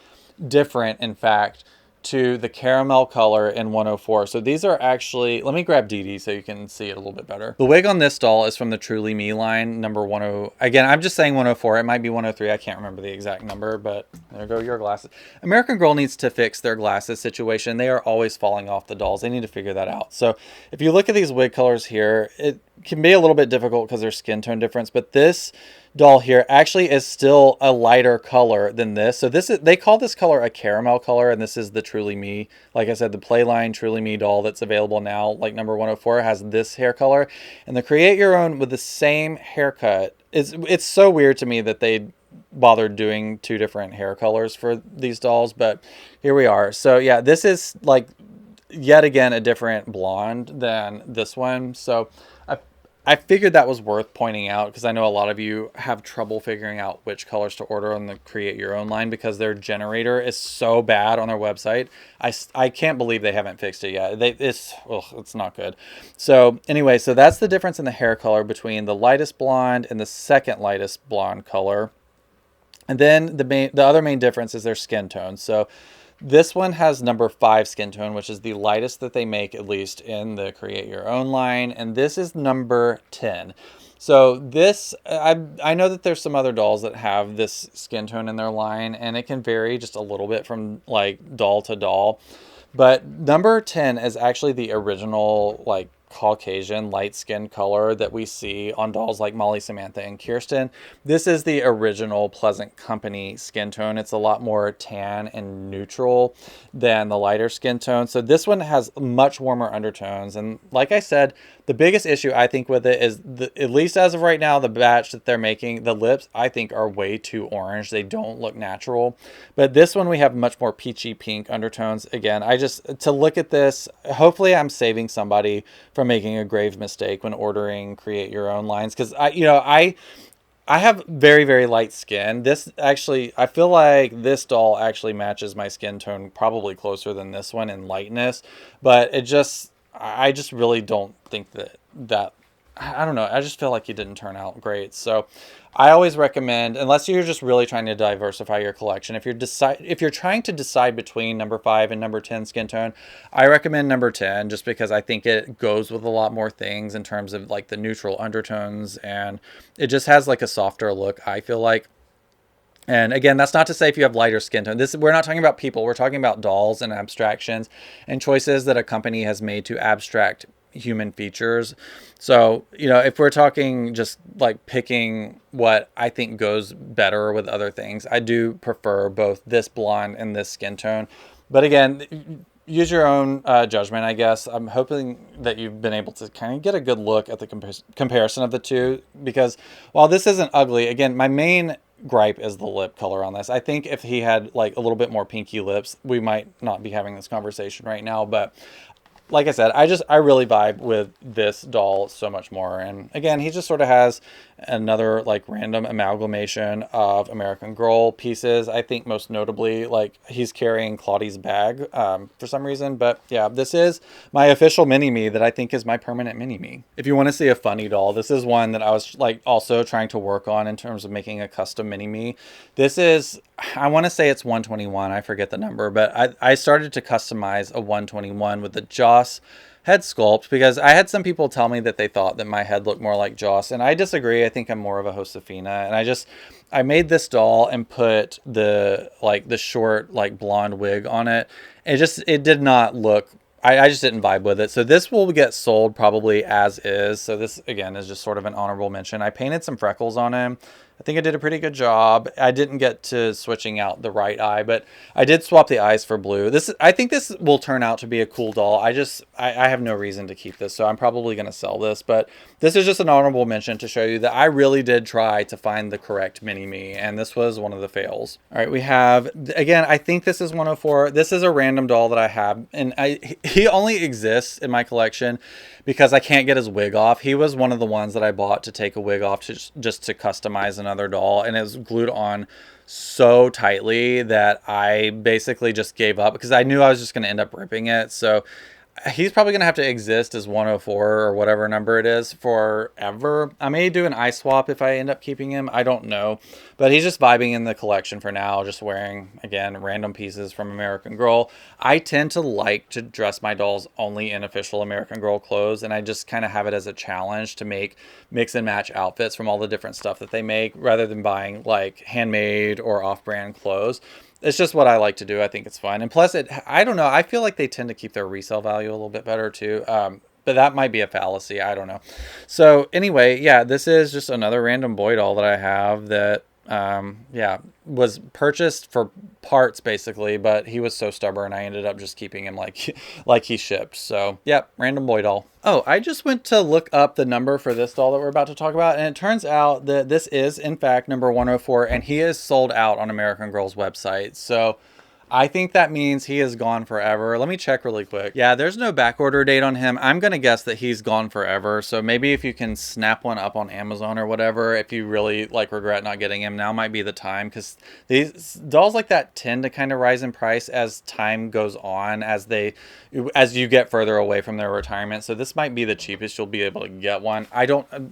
different, in fact, to the caramel color in 104. So these are actually, let me grab Dee Dee so you can see it a little bit better. The wig on this doll is from the Truly Me line, number 10. Again, I'm just saying 104. It might be 103. I can't remember the exact number, but there go your glasses. American Girl needs to fix their glasses situation. They are always falling off the dolls. They need to figure that out. So if you look at these wig colors here, it can be a little bit difficult because there's skin tone difference, but this doll here actually is still a lighter color than this. So they call this color a caramel color, and this is the Truly Me. Like I said, the Playline Truly Me doll that's available now, like number 104, has this hair color. And the Create Your Own with the same haircut, it's so weird to me that they bothered doing 2 different hair colors for these dolls, but here we are. So yeah, this is like yet again a different blonde than this one. So I figured that was worth pointing out because I know a lot of you have trouble figuring out which colors to order on the Create Your Own line because their generator is so bad on their website. I can't believe they haven't fixed it yet. It's not good. So anyway, so that's the difference in the hair color between the lightest blonde and the second lightest blonde color. And then the other main difference is their skin tone. So this one has number 5 skin tone, which is the lightest that they make, at least in the Create Your Own line. And this is number 10. So this, I know that there's some other dolls that have this skin tone in their line, and it can vary just a little bit from like doll to doll. But number 10 is actually the original like Caucasian light skin color that we see on dolls like Molly, Samantha, and Kirsten. This is the original Pleasant Company skin tone. It's a lot more tan and neutral than the lighter skin tone. So this one has much warmer undertones. And like I said, the biggest issue I think with it is, at least as of right now, the batch that they're making, the lips I think are way too orange. They don't look natural. But this one we have much more peachy pink undertones. Again, to look at this, hopefully I'm saving somebody from making a grave mistake when ordering Create Your Own lines, because I have very, very light skin. This actually, I feel like this doll actually matches my skin tone probably closer than this one in lightness, but I just really don't think that I don't know. I just feel like it didn't turn out great. So I always recommend, unless you're just really trying to diversify your collection, if you're trying to decide between number 5 and number 10 skin tone, I recommend number 10 just because I think it goes with a lot more things in terms of like the neutral undertones, and it just has like a softer look, I feel like. And again, that's not to say if you have lighter skin tone. We're not talking about people. We're talking about dolls and abstractions and choices that a company has made to abstract human features. So, if we're talking just like picking what I think goes better with other things, I do prefer both this blonde and this skin tone. But again, use your own judgment, I guess. I'm hoping that you've been able to kind of get a good look at the comparison of the two, because while this isn't ugly, again, my main gripe is the lip color on this. I think if he had like a little bit more pinky lips, we might not be having this conversation right now. But like I said, I really vibe with this doll so much more. And again, he just sort of has another like random amalgamation of American Girl pieces. I think most notably, like he's carrying Claudie's bag for some reason. But yeah, this is my official mini-me that I think is my permanent mini-me. If you want to see a funny doll, this is one that I was like also trying to work on in terms of making a custom mini-me. This is, I want to say it's 121. I forget the number, but I started to customize a 121 with the Joss head sculpt, because I had some people tell me that they thought that my head looked more like Joss, and I disagree. I think I'm more of a Josefina, and I made this doll and put the short like blonde wig on it. It did not look, I just didn't vibe with it. So this will get sold probably as is. So this again is just sort of an honorable mention. I painted some freckles on him. I think I did a pretty good job. I didn't get to switching out the right eye, but I did swap the eyes for blue. I think this will turn out to be a cool doll. I have no reason to keep this, so I'm probably going to sell this. But this is just an honorable mention to show you that I really did try to find the correct mini-me, and this was one of the fails. All right, we have, again, I think this is 104. This is a random doll that I have, and he only exists in my collection because I can't get his wig off. He was one of the ones that I bought to take a wig off just to customize another doll, and it was glued on so tightly that I basically just gave up because I knew I was just going to end up ripping it. So he's probably going to have to exist as 104 or whatever number it is forever. I may do an eye swap if I end up keeping him. I don't know. But he's just vibing in the collection for now, just wearing, again, random pieces from American Girl. I tend to like to dress my dolls only in official American Girl clothes, and I just kind of have it as a challenge to make mix and match outfits from all the different stuff that they make, rather than buying like handmade or off-brand clothes. It's just what I like to do. I think it's fun. And plus, I don't know. I feel like they tend to keep their resale value a little bit better too. But that might be a fallacy. I don't know. So anyway, yeah, this is just another random boy doll that I have that, yeah, was purchased for parts basically, but he was so stubborn I ended up just keeping him like he shipped. So yeah, random boy doll. Oh, I just went to look up the number for this doll that we're about to talk about, and it turns out that this is in fact number 104, and he is sold out on American Girl's website. So I think that means he is gone forever. Let me check really quick. Yeah, there's no back order date on him. I'm going to guess that he's gone forever. So maybe if you can snap one up on Amazon or whatever, if you really like regret not getting him, now might be the time, because these dolls like that tend to kind of rise in price as time goes on, as you get further away from their retirement. So this might be the cheapest you'll be able to get one. I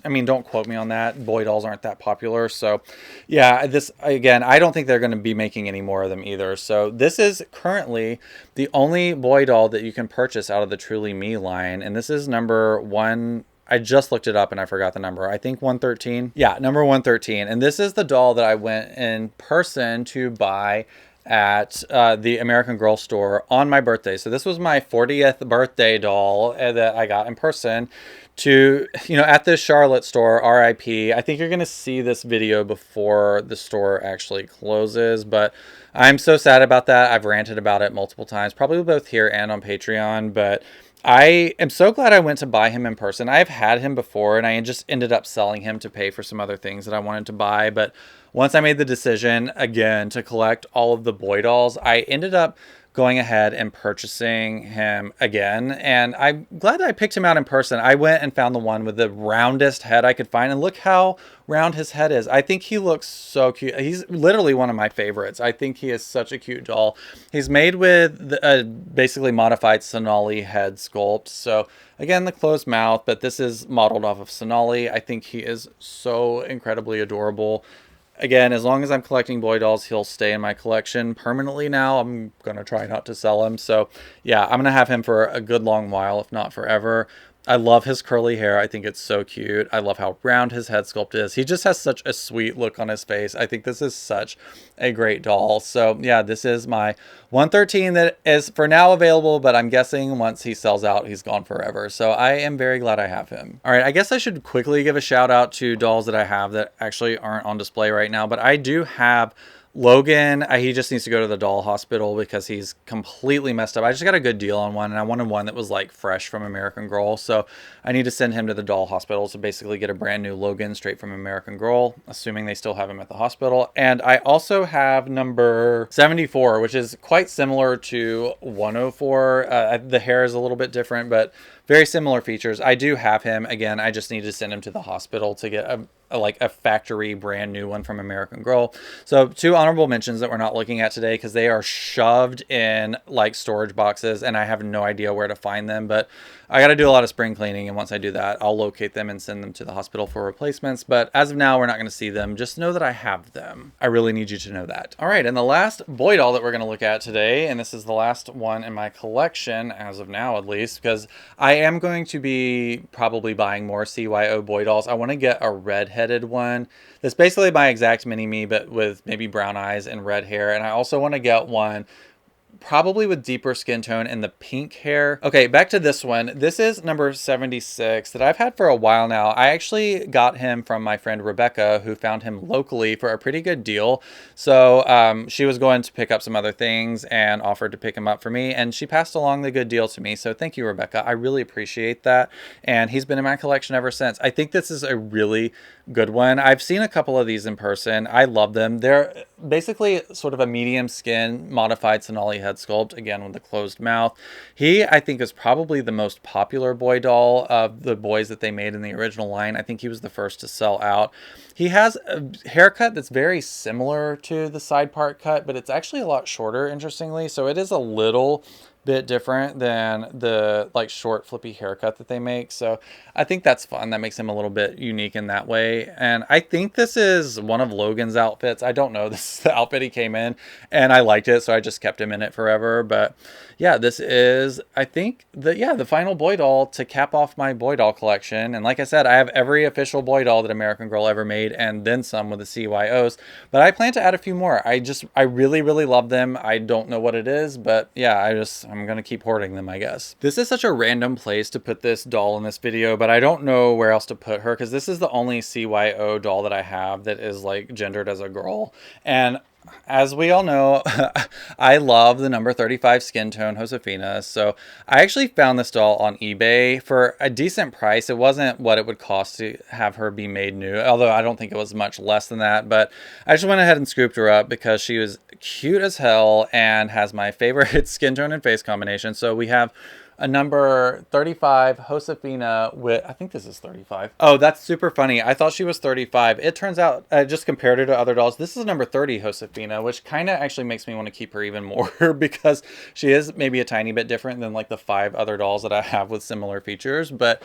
mean, don't quote me on that. Boy dolls aren't that popular. So yeah, this again, I don't think they're going to be making any more of them either. So this is currently the only boy doll that you can purchase out of the Truly Me line. And this is number one. I just looked it up and I forgot the number. I think 113. Yeah, number 113. And this is the doll that I went in person to buy at the American Girl store on my birthday. So this was my 40th birthday doll that I got in person to, at the Charlotte store, RIP. I think you're going to see this video before the store actually closes, but I'm so sad about that. I've ranted about it multiple times, probably both here and on Patreon, but I am so glad I went to buy him in person. I've had him before and I just ended up selling him to pay for some other things that I wanted to buy. But once I made the decision again to collect all of the boy dolls, I ended up going ahead and purchasing him again. And I'm glad that I picked him out in person. I went and found the one with the roundest head I could find. And look how round his head is. I think he looks so cute. He's literally one of my favorites. I think he is such a cute doll. He's made with a basically modified Sonali head sculpt. So again, the closed mouth, but this is modeled off of Sonali. I think he is so incredibly adorable. Again, as long as I'm collecting boy dolls, he'll stay in my collection permanently now. I'm going to try not to sell him. So yeah, I'm going to have him for a good long while, if not forever. I love his curly hair. I think it's so cute. I love how round his head sculpt is. He just has such a sweet look on his face. I think this is such a great doll. So yeah, this is my 113 that is for now available, but I'm guessing once he sells out, he's gone forever. So I am very glad I have him. All right, I guess I should quickly give a shout out to dolls that I have that actually aren't on display right now, but I do have Logan. He just needs to go to the doll hospital because he's completely messed up. I just got a good deal on one and I wanted one that was like fresh from American Girl. So I need to send him to the doll hospital to basically get a brand new Logan straight from American Girl, assuming they still have him at the hospital. And I also have number 74, which is quite similar to 104. The hair is a little bit different, but very similar features. I do have him. Again, I just need to send him to the hospital to get a factory brand new one from American Girl. So 2 honorable mentions that we're not looking at today because they are shoved in like storage boxes and I have no idea where to find them, but I got to do a lot of spring cleaning, and once I do that, I'll locate them and send them to the hospital for replacements. But as of now, we're not going to see them. Just know that I have them. I really need you to know that. All right, and the last boy doll that we're going to look at today, and this is the last one in my collection as of now at least, because I am going to be probably buying more CYO boy dolls. I want to get a red-headed one. That's basically my exact mini-me, but with maybe brown eyes and red hair. And I also want to get one probably with deeper skin tone and the pink hair. Okay, back to this one. This is number 76 that I've had for a while now. I actually got him from my friend Rebecca, who found him locally for a pretty good deal. So she was going to pick up some other things and offered to pick him up for me, and she passed along the good deal to me. So thank you, Rebecca. I really appreciate that. And he's been in my collection ever since. I think this is a really good one. I've seen a couple of these in person. I love them. They're basically sort of a medium skin modified Sonali head sculpt, again with the closed mouth. He, I think, is probably the most popular boy doll of the boys that they made in the original line. I think he was the first to sell out. He has a haircut that's very similar to the side part cut, but it's actually a lot shorter, interestingly. So it is a little bit different than the like short flippy haircut that they make. So I think that's fun. That makes him a little bit unique in that way. And I think this is one of Logan's outfits. I don't know. This is the outfit he came in and I liked it, so I just kept him in it forever. But yeah, this is, I think, the final boy doll to cap off my boy doll collection. And like I said, I have every official boy doll that American Girl ever made and then some with the CYOs. But I plan to add a few more. I really, really love them. I don't know what it is, but yeah, I'm going to keep hoarding them, I guess. This is such a random place to put this doll in this video, but I don't know where else to put her because this is the only CYO doll that I have that is like gendered as a girl. And as we all know, I love the number 35 skin tone Josefina. So I actually found this doll on eBay for a decent price. It wasn't what it would cost to have her be made new, although I don't think it was much less than that. But I just went ahead and scooped her up because she was cute as hell and has my favorite skin tone and face combination. So we have a number 35 Josefina with, I think this is 35. Oh, that's super funny. I thought she was 35. It turns out, I just compared her to other dolls. This is a number 30 Josefina, which kind of actually makes me want to keep her even more because she is maybe a tiny bit different than like the 5 other dolls that I have with similar features. But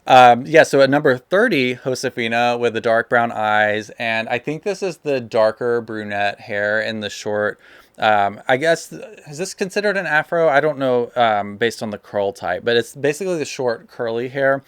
yeah, so at number 30, Josefina with the dark brown eyes. And I think this is the darker brunette hair in the short. I guess, is this considered an afro? I don't know, based on the curl type, but it's basically the short curly hair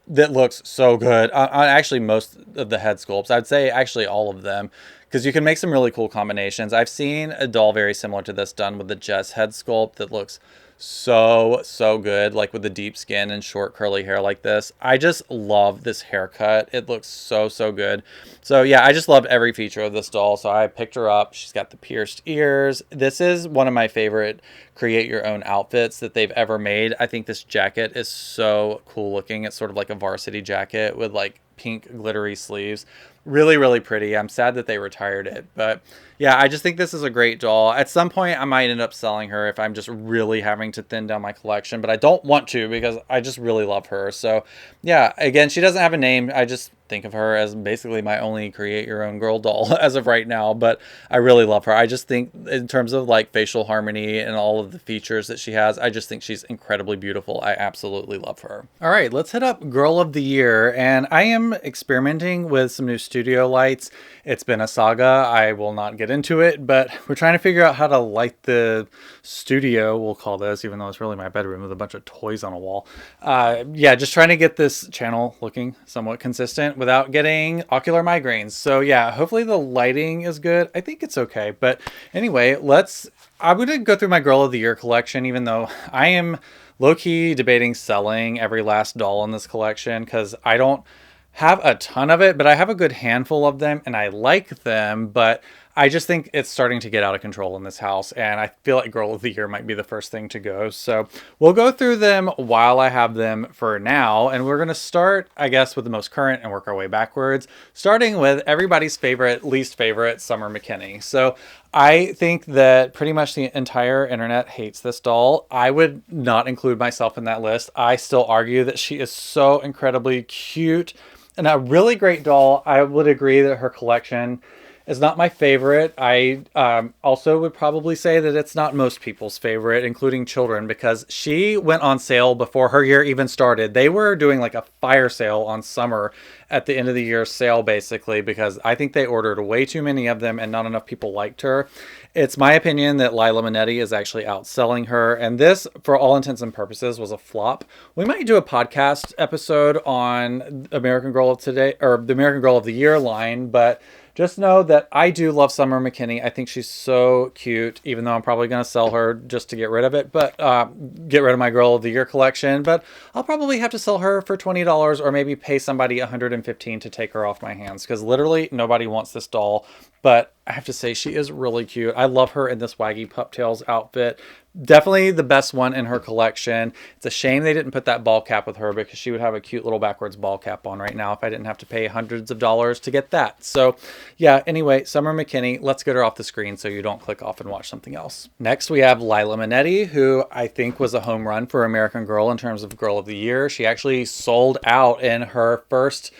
that looks so good on actually most of the head sculpts. I'd say actually all of them, because you can make some really cool combinations. I've seen a doll very similar to this done with the Jess head sculpt that looks so good, like with the deep skin and short curly hair like this. I just love this haircut. It looks so good. So yeah, I just loved every feature of this doll, so I picked her up. She's got the pierced ears. This is one of my favorite create your own outfits that they've ever made. I think this jacket is so cool looking. It's sort of like a varsity jacket with like pink glittery sleeves. Really pretty. I'm sad that they retired it, but yeah, I just think this is a great doll. At some point I might end up selling her if I'm just really having to thin down my collection, but I don't want to because I just really love her. So yeah, again, she doesn't have a name. I just think of her as basically my only create your own girl doll as of right now, but I really love her. I just think in terms of like facial harmony and all of the features that she has, I just think she's incredibly beautiful. I absolutely love her. All right, let's hit up Girl of the Year, and I am experimenting with some new studio lights. It's been a saga. I will not get into it, but we're trying to figure out how to light the studio, we'll call this, even though it's really my bedroom with a bunch of toys on a wall. Yeah, just trying to get this channel looking somewhat consistent without getting ocular migraines. So yeah, hopefully the lighting is good. I think it's okay. But anyway, I'm going to go through my Girl of the Year collection, even though I am low-key debating selling every last doll in this collection because I don't have a ton of it, but I have a good handful of them and I like them, but I just think it's starting to get out of control in this house, and I feel like Girl of the Year might be the first thing to go. So we'll go through them while I have them for now, and we're going to start, I guess, with the most current and work our way backwards, starting with everybody's favorite, least favorite, Summer McKinney. So I think that pretty much the entire internet hates this doll. I would not include myself in that list. I still argue that she is so incredibly cute and a really great doll. I would agree that her collection is not my favorite. I also would probably say that it's not most people's favorite, including children, because she went on sale before her year even started. They were doing like a fire sale on Summer at the end of the year sale, basically, because I think they ordered way too many of them and not enough people liked her. It's my opinion that Lila Minetti is actually outselling her, and this, for all intents and purposes, was a flop. We might do a podcast episode on American Girl of Today, or the American Girl of the Year line, but just know that I do love Summer McKinney. I think she's so cute, even though I'm probably going to sell her just to get rid of it, but get rid of my Girl of the Year collection. But I'll probably have to sell her for $20 or maybe pay somebody $115 to take her off my hands because literally nobody wants this doll. But I have to say, she is really cute. I love her in this Waggy Pup Tails outfit. Definitely the best one in her collection. It's a shame they didn't put that ball cap with her because she would have a cute little backwards ball cap on right now if I didn't have to pay hundreds of dollars to get that. So yeah, anyway, Summer McKinney, let's get her off the screen so you don't click off and watch something else. Next, we have Lila Minetti, who I think was a home run for American Girl in terms of Girl of the Year. She actually sold out in her first...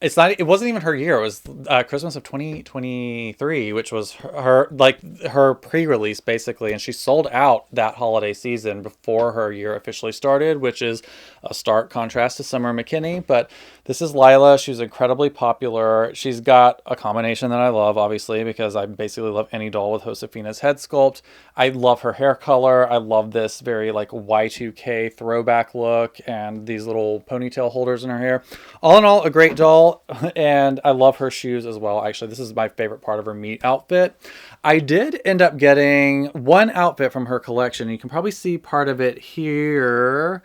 It wasn't even her year. It was Christmas of 2023, which was her pre-release basically. And she sold out that holiday season before her year officially started, which is a stark contrast to Summer McKinney. But this is Lila. She's incredibly popular. She's got a combination that I love, obviously, because I basically love any doll with Josefina's head sculpt. I love her hair color. I love this very like Y2K throwback look and these little ponytail holders in her hair. All in all, a great doll. And I love her shoes as well. Actually, this is my favorite part of her meat outfit. I did end up getting one outfit from her collection. You can probably see part of it here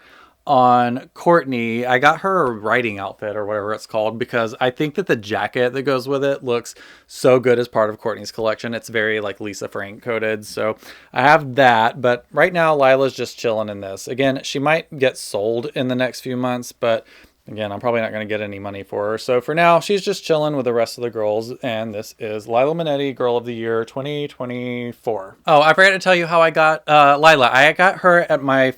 on Courtney. I got her a riding outfit or whatever it's called because I think that the jacket that goes with it looks so good as part of Courtney's collection. It's very like Lisa Frank coded. So I have that. But right now, Lila's just chilling in this. Again, she might get sold in the next few months, but again, I'm probably not going to get any money for her. So for now, she's just chilling with the rest of the girls. And this is Lila Minetti, Girl of the Year 2024. Oh, I forgot to tell you how I got Lila. I got her at my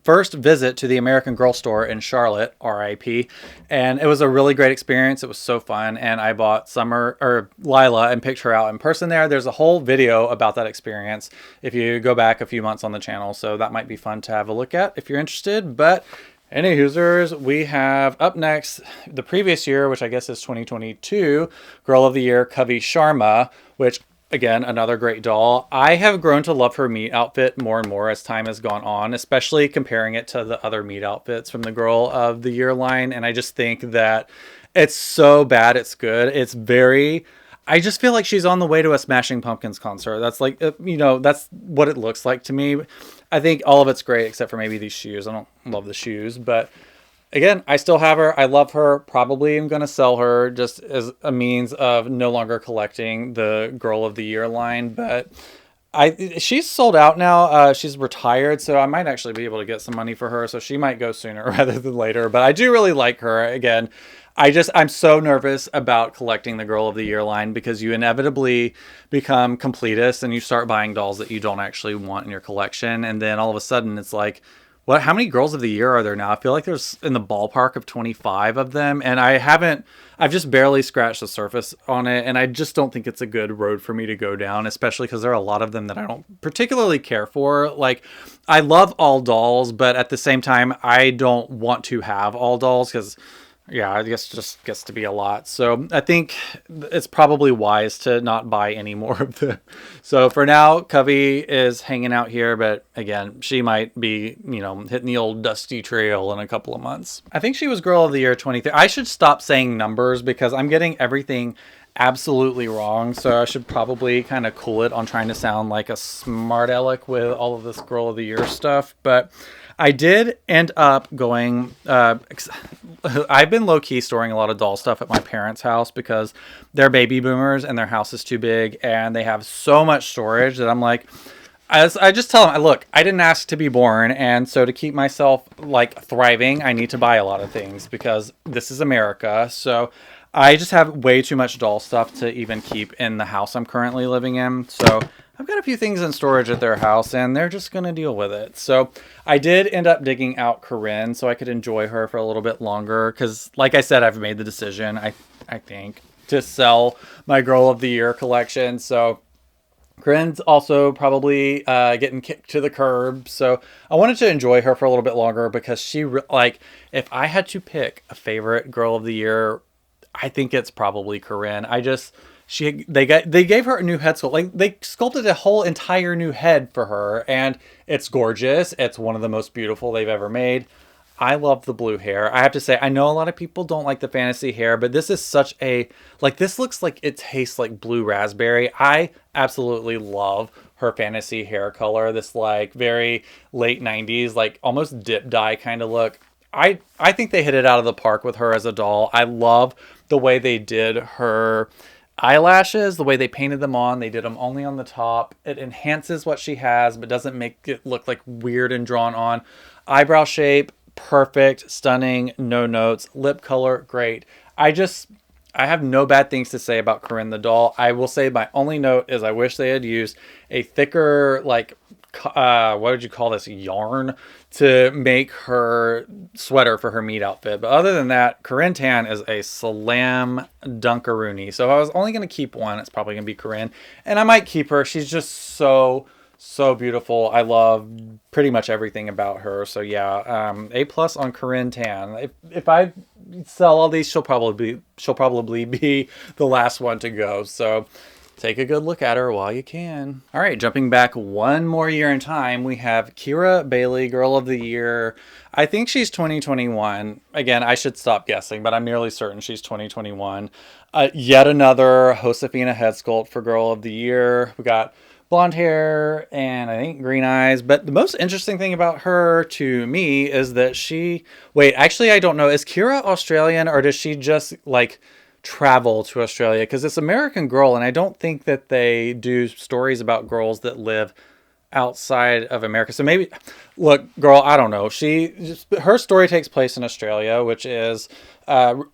first visit to the American Girl store in Charlotte, RIP. And it was a really great experience. It was so fun. And I bought Lila and picked her out in person there. There's a whole video about that experience if you go back a few months on the channel. So that might be fun to have a look at if you're interested. But any hoosers, we have up next the previous year, which I guess is 2022, Girl of the Year, Kavi Sharma, which again, another great doll. I have grown to love her meat outfit more and more as time has gone on, especially comparing it to the other meat outfits from the Girl of the Year line. And I just think that it's so bad, it's good. It's very... I just feel like she's on the way to a Smashing Pumpkins concert. That's like, that's what it looks like to me. I think all of it's great except for maybe these shoes. I don't love the shoes, but again, I still have her. I love her. Probably am going to sell her just as a means of no longer collecting the Girl of the Year line, but she's sold out now. She's retired, so I might actually be able to get some money for her. So she might go sooner rather than later, but I do really like her. Again, I'm so nervous about collecting the Girl of the Year line because you inevitably become completist and you start buying dolls that you don't actually want in your collection. And then all of a sudden it's like, how many Girls of the Year are there now? I feel like there's in the ballpark of 25 of them. And I've just barely scratched the surface on it. And I just don't think it's a good road for me to go down, especially because there are a lot of them that I don't particularly care for. Like, I love all dolls, but at the same time, I don't want to have all dolls because... yeah, I guess it just gets to be a lot. So I think it's probably wise to not buy any more of them. So for now, Covey is hanging out here. But again, she might be, hitting the old dusty trail in a couple of months. I think she was Girl of the Year 23. I should stop saying numbers because I'm getting everything absolutely wrong. So I should probably kind of cool it on trying to sound like a smart aleck with all of this Girl of the Year stuff. But I did end up going, I've been low-key storing a lot of doll stuff at my parents' house because they're baby boomers and their house is too big and they have so much storage that I'm like, I just tell them, look, I didn't ask to be born, and so to keep myself like thriving, I need to buy a lot of things because this is America. So I just have way too much doll stuff to even keep in the house I'm currently living in. So I've got a few things in storage at their house, and they're just going to deal with it. So I did end up digging out Corinne so I could enjoy her for a little bit longer because, like I said, I've made the decision, I think, to sell my Girl of the Year collection. So Corinne's also probably getting kicked to the curb. So I wanted to enjoy her for a little bit longer because if I had to pick a favorite Girl of the Year, I think it's probably Corinne. They gave her a new head sculpt. Like, they sculpted a whole entire new head for her, and it's gorgeous. It's one of the most beautiful they've ever made. I love the blue hair. I have to say, I know a lot of people don't like the fantasy hair, but this is such a, this looks like it tastes like blue raspberry. I absolutely love her fantasy hair color. This very late 90s, almost dip dye kind of look. I think they hit it out of the park with her as a doll. I love the way they did her eyelashes, the way they painted them on. They did them only on the top. It enhances what she has, but doesn't make it look like weird and drawn on. Eyebrow shape, perfect, stunning, no notes. Lip color, great. I have no bad things to say about Corinne the doll. I will say my only note is I wish they had used a thicker, what would you call this, yarn to make her sweater for her meat outfit. But other than that, Corinne Tan is a slam dunkaroonie. So if I was only going to keep one, it's probably going to be Corinne. And I might keep her. She's just so beautiful. I love pretty much everything about her. So yeah, A+ on Corinne Tan. If I sell all these, she'll probably be the last one to go. So take a good look at her while you can. All right, jumping back one more year in time, we have Kira Bailey, Girl of the Year. I think she's 2021. Again, I should stop guessing, but I'm nearly certain she's 2021. Yet another Josefina head sculpt for Girl of the Year. We got blonde hair and I think green eyes. But the most interesting thing about her to me is that wait, actually, I don't know. Is Kira Australian or does she just like travel to Australia? Because it's American Girl, and I don't think that they do stories about girls that live outside of America. So maybe, look, girl, I don't know. Her story takes place in Australia, which is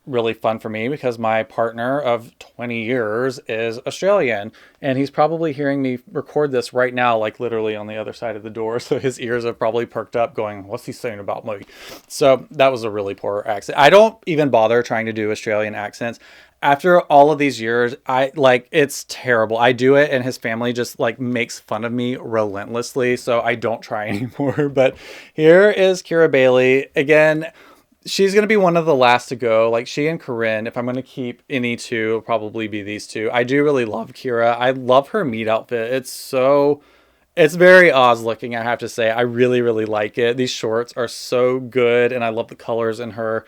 really fun for me because my partner of 20 years is Australian, and he's probably hearing me record this right now, like literally on the other side of the door. So his ears have probably perked up going, what's he saying about me? So that was a really poor accent. I don't even bother trying to do Australian accents. After all of these years, it's terrible. I do it and his family just like makes fun of me relentlessly. So I don't try anymore. But here is Kira Bailey. Again, she's going to be one of the last to go. Like she and Corinne, if I'm going to keep any two, it'll probably be these two. I do really love Kira. I love her meat outfit. It's very Oz looking, I have to say. I really, really like it. These shorts are so good. And I love the colors in her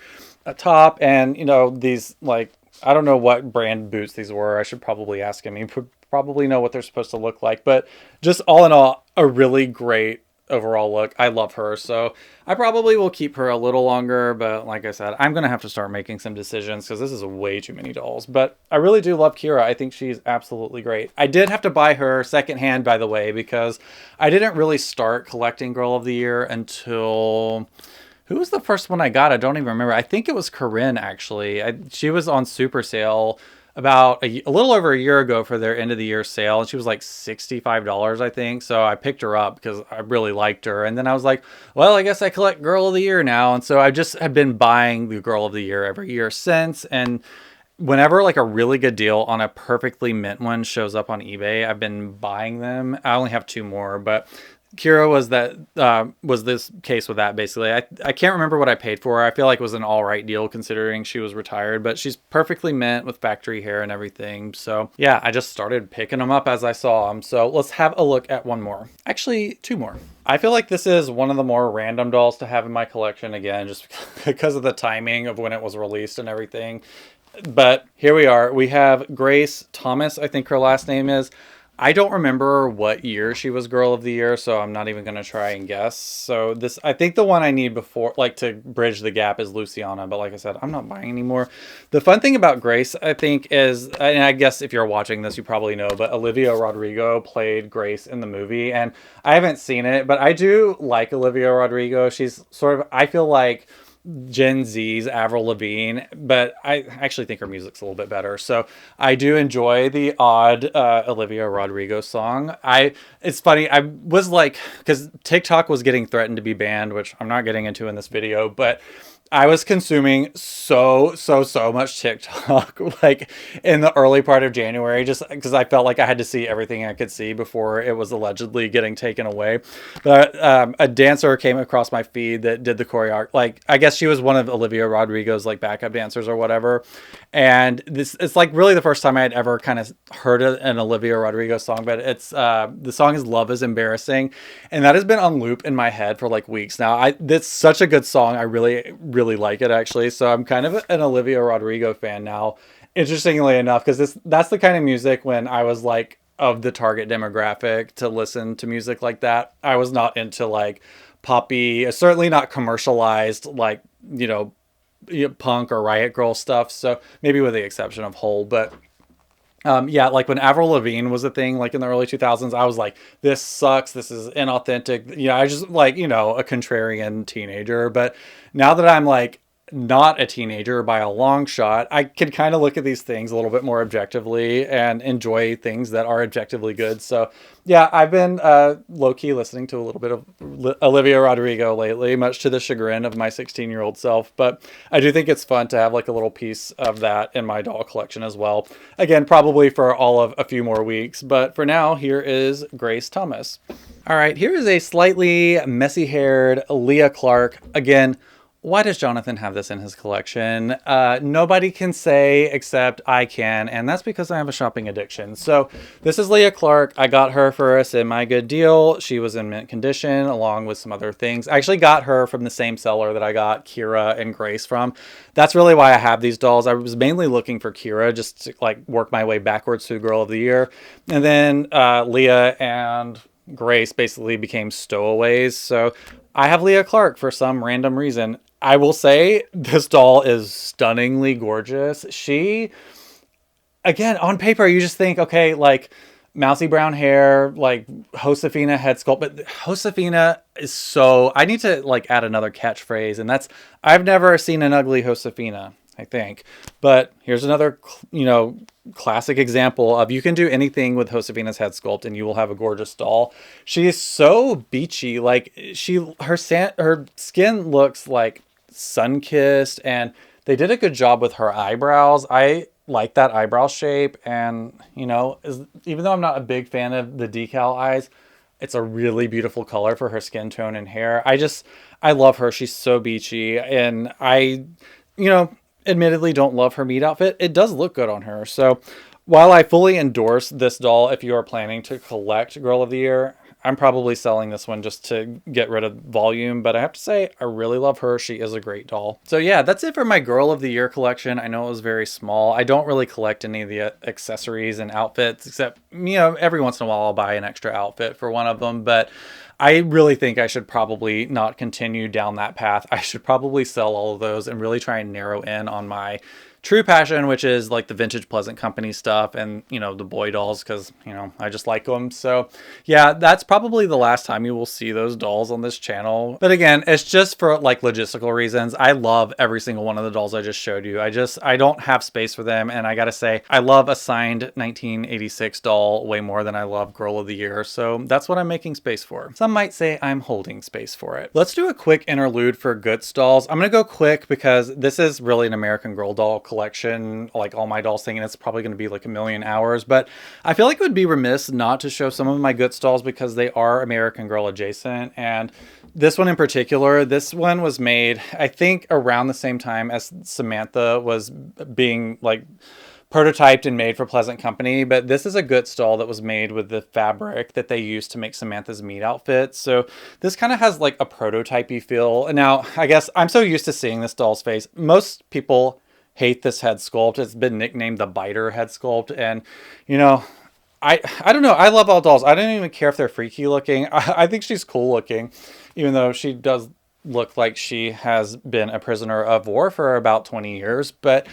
top. And, these like, I don't know what brand boots these were. I should probably ask him. He probably know what they're supposed to look like. But just all in all, a really great overall look. I love her. So I probably will keep her a little longer. But like I said, I'm going to have to start making some decisions because this is way too many dolls. But I really do love Kira. I think she's absolutely great. I did have to buy her secondhand, by the way, because I didn't really start collecting Girl of the Year until... Who was the first one I got? I don't even remember. I think it was Corinne, actually. She was on super sale about a little over a year ago for their end of the year sale. And she was like $65, I think. So I picked her up because I really liked her. And then I was like, well, I guess I collect Girl of the Year now. And so I just have been buying the Girl of the Year every year since. And whenever like a really good deal on a perfectly mint one shows up on eBay, I've been buying them. I only have two more, but Kira was this case with that basically. I can't remember what I paid for her. I feel like it was an all right deal considering she was retired, but she's perfectly mint with factory hair and everything. So yeah, I just started picking them up as I saw them. So let's have a look at one more. Actually, two more. I feel like this is one of the more random dolls to have in my collection again, just because of the timing of when it was released and everything. But here we are. We have Grace Thomas, I think her last name is. I don't remember what year she was Girl of the Year, so I'm not even going to try and guess. So I think the one I need before, like to bridge the gap is Luciana. But like I said, I'm not buying anymore. The fun thing about Grace, I think, is, and I guess if you're watching this, you probably know, but Olivia Rodrigo played Grace in the movie. And I haven't seen it, but I do like Olivia Rodrigo. She's sort of, I feel like, Gen Z's Avril Lavigne, but I actually think her music's a little bit better. So I do enjoy the odd Olivia Rodrigo song. It's funny. I was like, because TikTok was getting threatened to be banned, which I'm not getting into in this video, but I was consuming so much TikTok like in the early part of January, just because I felt like I had to see everything I could see before it was allegedly getting taken away. But a dancer came across my feed that did the choreography. Like, I guess she was one of Olivia Rodrigo's like backup dancers or whatever. And it's like really the first time I had ever kind of heard an Olivia Rodrigo song, but it's the song is Love is Embarrassing. And that has been on loop in my head for like weeks now. That's such a good song. I really like it actually. So I'm kind of an Olivia Rodrigo fan now, interestingly enough, because that's the kind of music when I was like of the target demographic to listen to music like that. I was not into like poppy, certainly not commercialized like, punk or Riot Grrrl stuff. So maybe with the exception of Hole, but yeah, like when Avril Lavigne was a thing, like in the early 2000s, I was like, this sucks. This is inauthentic. I just like, a contrarian teenager. But now that I'm like not a teenager by a long shot, I can kind of look at these things a little bit more objectively and enjoy things that are objectively good. So yeah, I've been low-key listening to a little bit of Olivia Rodrigo lately, much to the chagrin of my 16-year-old self. But I do think it's fun to have like a little piece of that in my doll collection as well. Again, probably for all of a few more weeks. But for now, here is Grace Thomas. All right, here is a slightly messy-haired Leah Clark. Again, Why does Jonathan have this in his collection? Nobody can say except I can, and that's because I have a shopping addiction. So this is Leah Clark. I got her for a semi-good deal. She was in mint condition along with some other things. I actually got her from the same seller that I got Kira and Grace from. That's really why I have these dolls. I was mainly looking for Kira just to like work my way backwards to Girl of the Year. And then Leah and Grace basically became stowaways. So I have Leah Clark for some random reason. I will say this doll is stunningly gorgeous. She, again, on paper, you just think, okay, like mousy brown hair, like Josefina head sculpt, but Josefina is so, I need to like add another catchphrase, and that's, I've never seen an ugly Josefina, I think. But here's another, classic example of you can do anything with Josefina's head sculpt and you will have a gorgeous doll. She is so beachy. Like her skin looks like sun-kissed, and they did a good job with her eyebrows. I like that eyebrow shape, and even though I'm not a big fan of the decal eyes, it's a really beautiful color for her skin tone and hair. I love her. She's so beachy, and I admittedly don't love her meat outfit. It does look good on her. So while I fully endorse this doll, if you are planning to collect Girl of the Year, I'm probably selling this one just to get rid of volume, but I have to say, I really love her. She is a great doll. So yeah, that's it for my Girl of the Year collection. I know it was very small. I don't really collect any of the accessories and outfits, except, every once in a while I'll buy an extra outfit for one of them, but I really think I should probably not continue down that path. I should probably sell all of those and really try and narrow in on my true passion, which is like the vintage Pleasant Company stuff and, the boy dolls, because, I just like them. So yeah, that's probably the last time you will see those dolls on this channel. But again, it's just for like logistical reasons. I love every single one of the dolls I just showed you. I don't have space for them. And I gotta say, I love a signed 1986 doll way more than I love Girl of the Year. So that's what I'm making space for. Some might say I'm holding space for it. Let's do a quick interlude for Goots dolls. I'm gonna go quick because this is really an American Girl doll collection, like all my dolls thing, and it's probably going to be like a million hours, but I feel like it would be remiss not to show some of my Goots dolls because they are American Girl adjacent. And this one in particular, this one was made, I think, around the same time as Samantha was being like prototyped and made for Pleasant Company, but this is a Goots doll that was made with the fabric that they used to make Samantha's meat outfit. So this kind of has like a prototypey feel. And now, I guess I'm so used to seeing this doll's face. Most people hate this head sculpt. It's been nicknamed the biter head sculpt, and I don't know. I love all dolls. I don't even care if they're freaky looking. I think she's cool looking, even though she does look like she has been a prisoner of war for about 20 years. But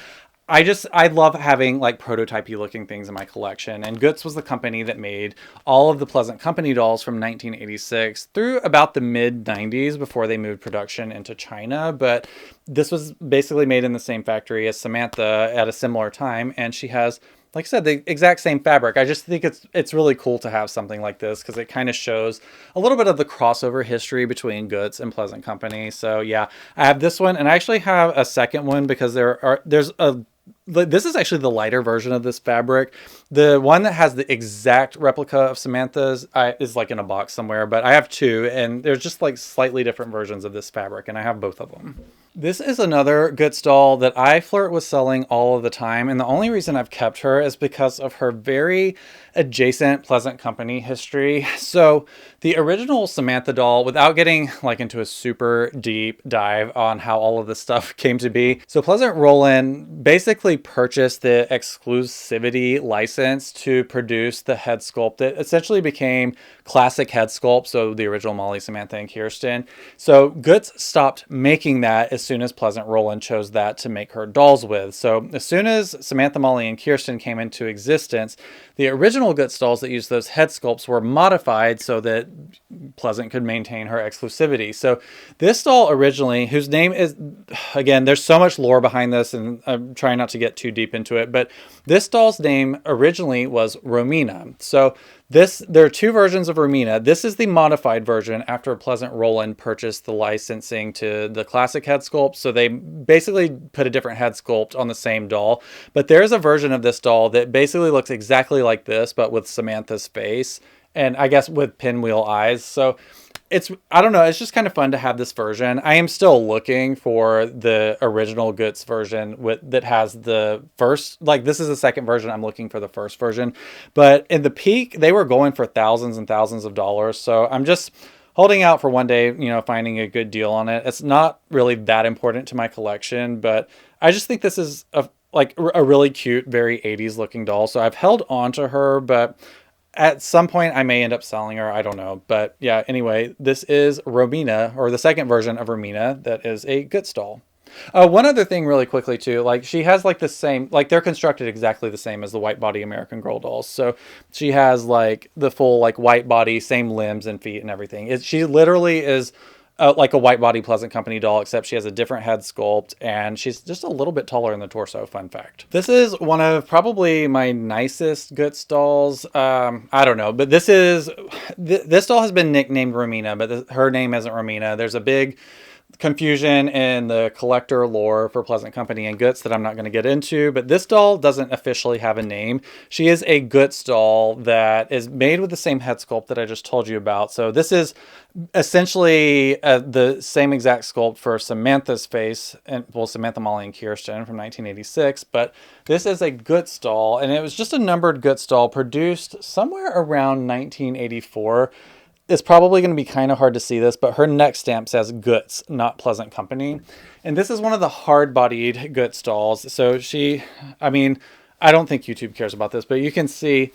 I love having like prototypey looking things in my collection, and Goots was the company that made all of the Pleasant Company dolls from 1986 through about the mid 90s before they moved production into China. But this was basically made in the same factory as Samantha at a similar time, and she has, like I said, the exact same fabric. I just think it's really cool to have something like this because it kind of shows a little bit of the crossover history between Goots and Pleasant Company. So yeah, I have this one, and I actually have a second one because this is actually the lighter version of this fabric. The one that has the exact replica of Samantha's is like in a box somewhere, but I have two, and there's just like slightly different versions of this fabric, and I have both of them. This is another Goots doll that I flirt with selling all of the time, and the only reason I've kept her is because of her very adjacent Pleasant Company history. So the original Samantha doll, without getting like into a super deep dive on how all of this stuff came to be, so Pleasant Roland basically purchased the exclusivity license to produce the head sculpt that essentially became classic head sculpt, so the original Molly, Samantha, and Kirsten. So Goots stopped making that as soon as Pleasant Roland chose that to make her dolls with. So as soon as Samantha, Molly, and Kirsten came into existence, the original Goots dolls that used those head sculpts were modified so that Pleasant could maintain her exclusivity. So this doll originally, whose name is, again, there's so much lore behind this, and I'm trying not to get too deep into it, but this doll's name originally was Romina. So there are two versions of Romina. This is the modified version after Pleasant Roland purchased the licensing to the classic head sculpt. So they basically put a different head sculpt on the same doll. But there's a version of this doll that basically looks exactly like this, but with Samantha's face, and I guess with pinwheel eyes. So I don't know, it's just kind of fun to have this version. I am still looking for the original Goods version that has the first, like this is the second version. I'm looking for the first version. But in the peak, they were going for thousands and thousands of dollars. So I'm just holding out for one day, finding a good deal on it. It's not really that important to my collection, but I just think this is a really cute, very 80s looking doll. So I've held on to her, but at some point I may end up selling her. I don't know. But yeah, anyway, this is Romina, or the second version of Romina that is a Goods doll. One other thing really quickly too, like she has like the same, like they're constructed exactly the same as the white body American Girl dolls. So she has like the full like white body, same limbs and feet and everything. She literally is like a white body Pleasant Company doll, except she has a different head sculpt and she's just a little bit taller in the torso. Fun fact. This is one of probably my nicest Goods dolls. I don't know, but this doll has been nicknamed Romina, but her name isn't Romina. There's a big confusion in the collector lore for Pleasant Company and Goods that I'm not going to get into, but this doll doesn't officially have a name. She is a Goods doll that is made with the same head sculpt that I just told you about. So this is essentially the same exact sculpt for Samantha's face, and well, Samantha, Molly, and Kirsten from 1986, but this is a Goods doll, and it was just a numbered Goods doll produced somewhere around 1984. It's probably going to be kind of hard to see this, but her neck stamp says Goods, not Pleasant Company. And this is one of the hard-bodied Goods dolls. So I don't think YouTube cares about this, but you can see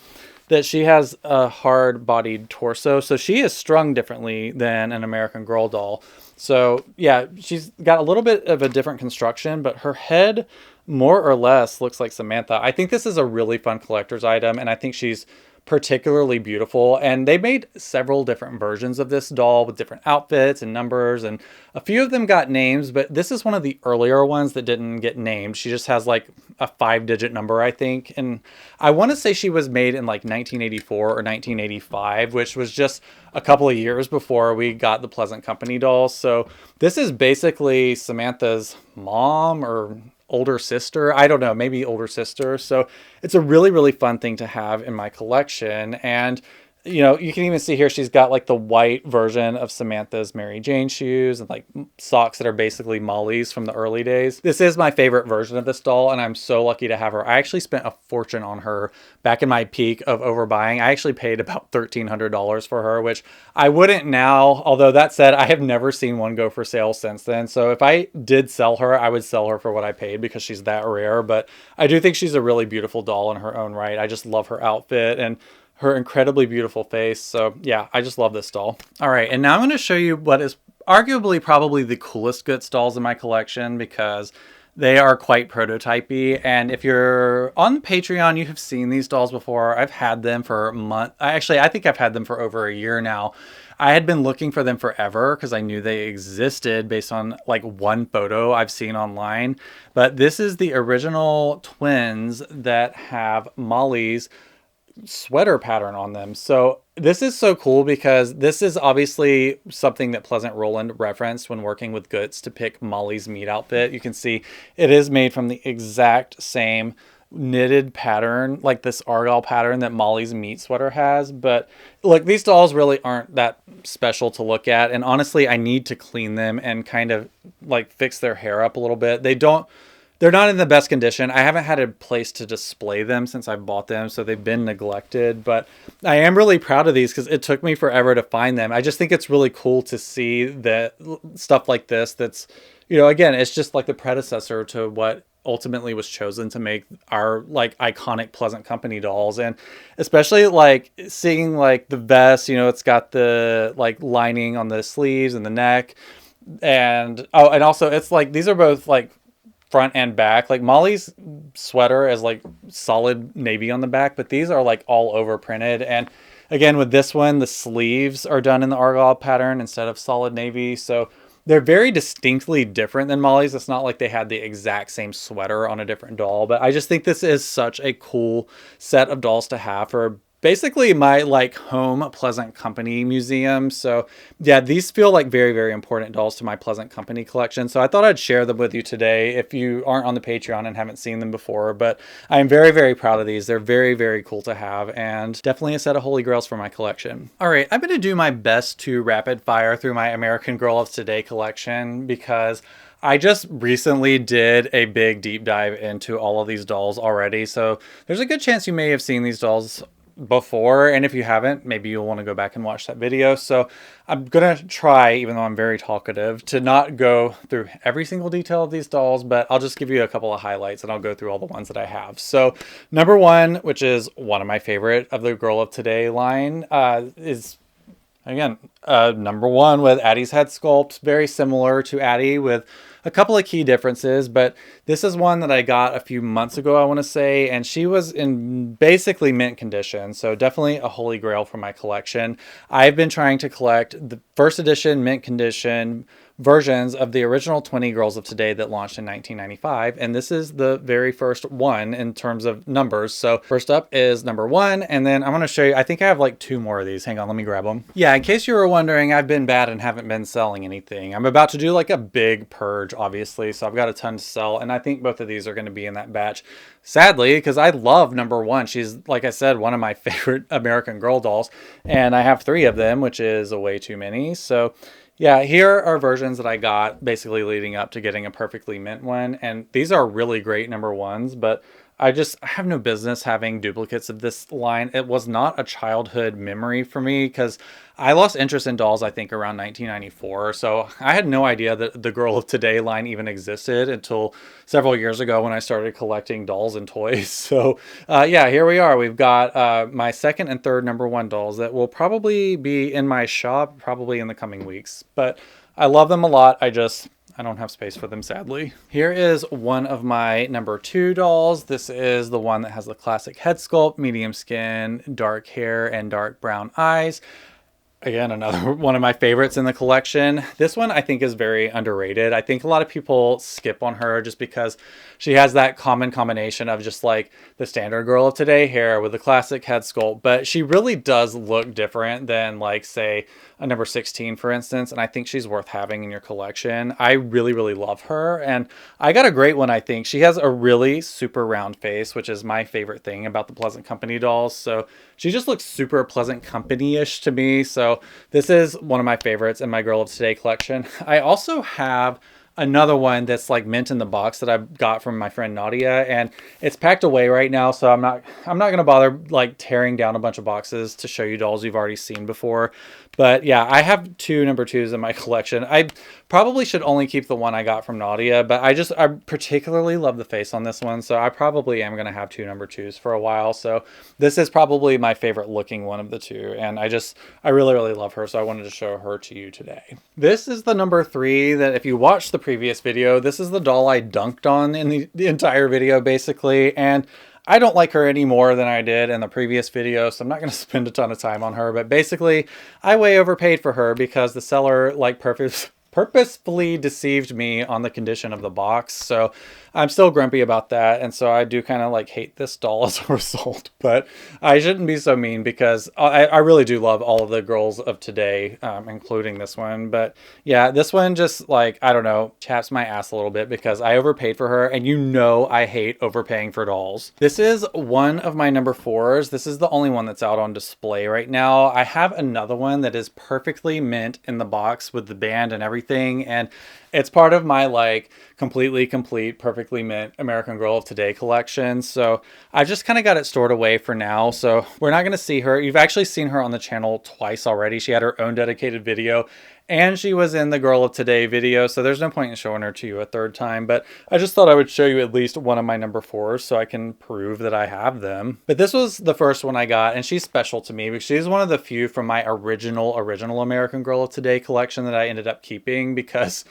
that she has a hard-bodied torso. So she is strung differently than an American Girl doll. So yeah, she's got a little bit of a different construction, but her head more or less looks like Samantha. I think this is a really fun collector's item, and I think she's particularly beautiful. And they made several different versions of this doll with different outfits and numbers, and a few of them got names, but this is one of the earlier ones that didn't get named. She just has like a 5-digit number, I think, and I want to say she was made in like 1984 or 1985, which was just a couple of years before we got the Pleasant Company dolls. So this is basically Samantha's mom or older sister. I don't know, maybe older sister. So it's a really, really fun thing to have in my collection. And you can even see here she's got like the white version of Samantha's Mary Jane shoes and like socks that are basically Molly's from the early days. This is my favorite version of this doll, and I'm so lucky to have her. I actually spent a fortune on her back in my peak of overbuying. I actually paid about $1,300 for her, which I wouldn't now. Although that said, I have never seen one go for sale since then. So if I did sell her, I would sell her for what I paid because she's that rare. But I do think she's a really beautiful doll in her own right. I just love her outfit and her incredibly beautiful face. So yeah, I just love this doll. All right, and now I'm going to show you what is arguably probably the coolest Goods dolls in my collection, because they are quite prototypey. And if you're on Patreon, you have seen these dolls before. I've had them for a month. I think I've had them for over a year now. I had been looking for them forever because I knew they existed based on like one photo I've seen online. But this is the original twins that have Molly's sweater pattern on them. So this is so cool because this is obviously something that Pleasant Rowland referenced when working with Goods to pick Molly's meat outfit. You can see it is made from the exact same knitted pattern, like this argyle pattern that Molly's meat sweater has. But look, these dolls really aren't that special to look at, and honestly I need to clean them and kind of like fix their hair up a little bit. They're not in the best condition. I haven't had a place to display them since I bought them, so they've been neglected. But I am really proud of these because it took me forever to find them. I just think it's really cool to see that stuff like this that's, again, it's just like the predecessor to what ultimately was chosen to make our like iconic Pleasant Company dolls. And especially like seeing like the vest, it's got the like lining on the sleeves and the neck. And also it's like these are both like front and back. Like Molly's sweater is like solid navy on the back, but these are like all over printed. And again, with this one, the sleeves are done in the argyle pattern instead of solid navy. So they're very distinctly different than Molly's. It's not like they had the exact same sweater on a different doll, but I just think this is such a cool set of dolls to have for basically my like home Pleasant Company museum. So yeah, these feel like very, very important dolls to my Pleasant Company collection. So I thought I'd share them with you today if you aren't on the Patreon and haven't seen them before. But I'm very, very proud of these. They're very, very cool to have and definitely a set of holy grails for my collection. All right, I'm going to do my best to rapid fire through my American Girl of Today collection because I just recently did a big deep dive into all of these dolls already. So there's a good chance you may have seen these dolls before, and if you haven't, maybe you'll want to go back and watch that video. So I'm gonna try, even though I'm very talkative, to not go through every single detail of these dolls, but I'll just give you a couple of highlights and I'll go through all the ones that I have. So number one, which is one of my favorite of the Girl of Today line, is again, number one with Addie's head sculpt, very similar to Addie with a couple of key differences, but this is one that I got a few months ago, I want to say, and she was in basically mint condition, so definitely a holy grail for my collection. I've been trying to collect the first edition mint condition versions of the original 20 Girls of Today that launched in 1995, and this is the very first one in terms of numbers. So first up is number one, and then I'm going to show you, I think I have like two more of these. Hang on, let me grab them. Yeah, in case you were wondering, I've been bad and haven't been selling anything. I'm about to do like a big purge, obviously, so I've got a ton to sell, and I think both of these are going to be in that batch. Sadly, because I love number one. She's, like I said, one of my favorite American Girl dolls, and I have three of them, which is way too many. So yeah, here are versions that I got basically leading up to getting a perfectly mint one. And these are really great number ones, but I have no business having duplicates of this line. It was not a childhood memory for me because I lost interest in dolls, I think, around 1994. So I had no idea that the Girl of Today line even existed until several years ago when I started collecting dolls and toys. So yeah, here we are. We've got my second and third number one dolls that will probably be in my shop probably in the coming weeks. But I love them a lot. I don't have space for them, sadly. Here is one of my number two dolls. This is the one that has the classic head sculpt, medium skin, dark hair, and dark brown eyes. Again, another one of my favorites in the collection. This one I think is very underrated. I think a lot of people skip on her just because she has that common combination of just like the standard Girl of Today hair with the classic head sculpt, but she really does look different than like, say, a number 16, for instance, and I think she's worth having in your collection. I really, really love her, and I got a great one, I think. She has a really super round face, which is my favorite thing about the Pleasant Company dolls, so she just looks super Pleasant Company-ish to me, so this is one of my favorites in my Girl of Today collection. I also have another one that's like mint in the box that I got from my friend Nadia, and it's packed away right now, so I'm not gonna bother like tearing down a bunch of boxes to show you dolls you've already seen before. But yeah, I have two number twos in my collection. I probably should only keep the one I got from Nadia, but I particularly love the face on this one, so I probably am gonna have two number twos for a while. So this is probably my favorite looking one of the two, and I really, really love her, so I wanted to show her to you today. This is the number three that, if you watched the previous video, this is the doll I dunked on in the entire video, basically, and I don't like her any more than I did in the previous video, so I'm not going to spend a ton of time on her, but basically, I way overpaid for her because the seller, like, purposefully deceived me on the condition of the box, so I'm still grumpy about that, and so I do kind of like hate this doll as a result, but I shouldn't be so mean because I really do love all of the Girls of Today, including this one, but yeah, this one just like, I don't know, chaps my ass a little bit because I overpaid for her, and you know I hate overpaying for dolls. This is one of my number fours. This is the only one that's out on display right now. I have another one that is perfectly mint in the box with the band and everything, and it's part of my like completely complete, perfectly mint American Girl of Today collection. So I just kind of got it stored away for now. So we're not going to see her. You've actually seen her on the channel twice already. She had her own dedicated video, and she was in the Girl of Today video. So there's no point in showing her to you a third time. But I just thought I would show you at least one of my number fours so I can prove that I have them. But this was the first one I got, and she's special to me because she's one of the few from my original American Girl of Today collection that I ended up keeping because,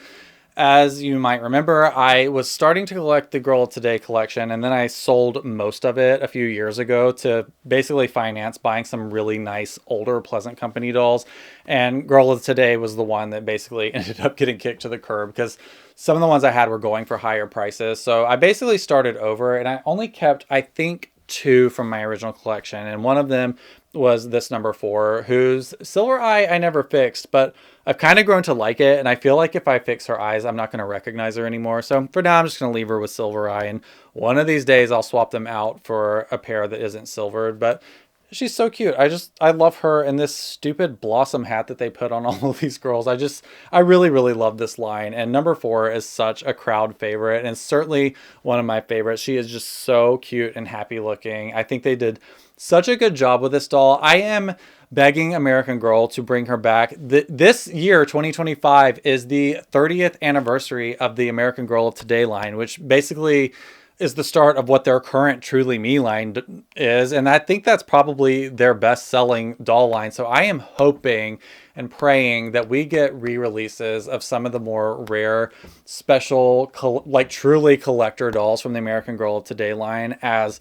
as you might remember, I was starting to collect the Girl of Today collection, and then I sold most of it a few years ago to basically finance buying some really nice older Pleasant Company dolls. And Girl of Today was the one that basically ended up getting kicked to the curb because some of the ones I had were going for higher prices. So I basically started over, and I only kept, I think, two from my original collection, and one of them was this number 4, whose silver eye I never fixed, but I've kind of grown to like it, and I feel like if I fix her eyes, I'm not going to recognize her anymore. So for now, I'm just going to leave her with silver eye, and one of these days I'll swap them out for a pair that isn't silvered. But she's so cute. I love her, and this stupid blossom hat that they put on all of these girls. I really, really love this line. And number 4 is such a crowd favorite, and certainly one of my favorites. She is just so cute and happy looking. I think they did such a good job with this doll. I am begging American Girl to bring her back. This year, 2025, is the 30th anniversary of the American Girl of Today line, which basically is the start of what their current Truly Me line is. And I think that's probably their best selling doll line. So I am hoping and praying that we get re-releases of some of the more rare, special, like truly collector dolls from the American Girl of Today line, as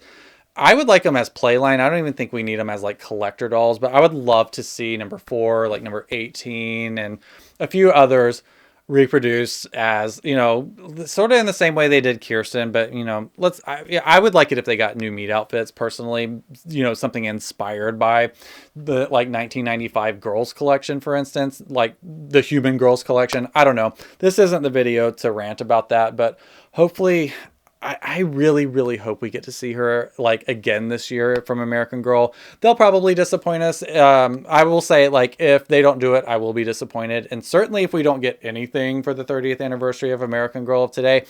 I would like them as playline. I don't even think we need them as like collector dolls, but I would love to see number 4, like number 18, and a few others reproduced as, you know, sort of in the same way they did Kirsten. But, you know, I would like it if they got new meat outfits personally, you know, something inspired by the like 1995 girls collection, for instance, like the Human Girls collection. I don't know. This isn't the video to rant about that, but hopefully, I really, really hope we get to see her like again this year from American Girl. They'll probably disappoint us. I will say, like, if they don't do it, I will be disappointed. And certainly if we don't get anything for the 30th anniversary of American Girl of Today,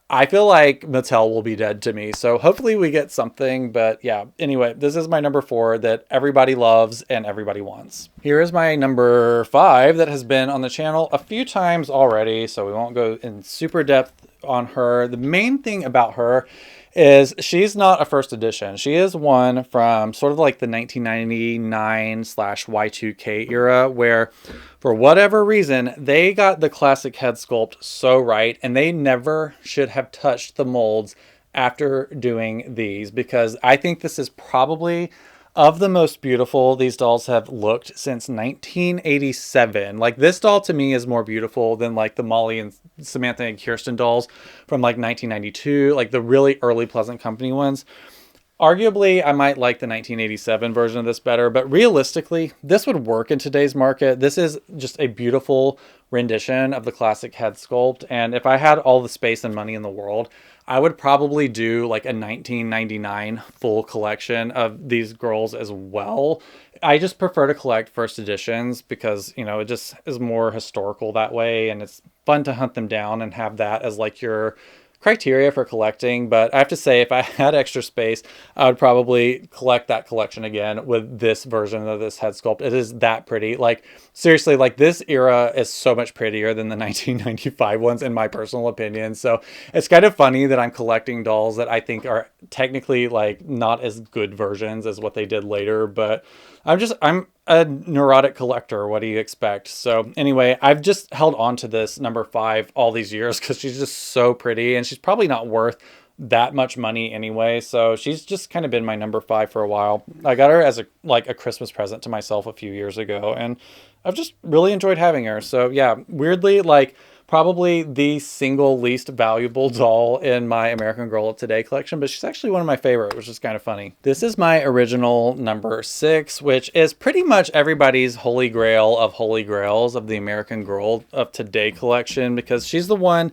I feel like Mattel will be dead to me. So hopefully we get something. But yeah, anyway, this is my number 4 that everybody loves and everybody wants. Here is my number 5 that has been on the channel a few times already, so we won't go in super depth on her. The main thing about her is she's not a first edition. She is one from sort of like the 1999/Y2K era, where for whatever reason they got the classic head sculpt so right, and they never should have touched the molds after doing these, because I think this is probably of the most beautiful these dolls have looked since 1987. Like, this doll to me is more beautiful than like the Molly and Samantha and Kirsten dolls from like 1992, like the really early Pleasant Company ones. Arguably, I might like the 1987 version of this better, but realistically, this would work in today's market. This is just a beautiful rendition of the classic head sculpt, and if I had all the space and money in the world, I would probably do like a 1999 full collection of these girls as well. I just prefer to collect first editions because, you know, it just is more historical that way, and it's fun to hunt them down and have that as like your criteria for collecting. But I have to say, if I had extra space, I would probably collect that collection again with this version of this head sculpt. It is that pretty. Like, seriously, like, this era is so much prettier than the 1995 ones in my personal opinion. So it's kind of funny that I'm collecting dolls that I think are technically like not as good versions as what they did later, but I'm a neurotic collector. What do you expect? So anyway, I've just held on to this number 5 all these years because she's just so pretty, and she's probably not worth that much money anyway. So she's just kind of been my number 5 for a while. I got her as a Christmas present to myself a few years ago, and I've just really enjoyed having her. So yeah, weirdly, like, probably the single least valuable doll in my American Girl of Today collection, but she's actually one of my favorite, which is kind of funny. This is my original number 6, which is pretty much everybody's holy grail of holy grails of the American Girl of Today collection, because she's the one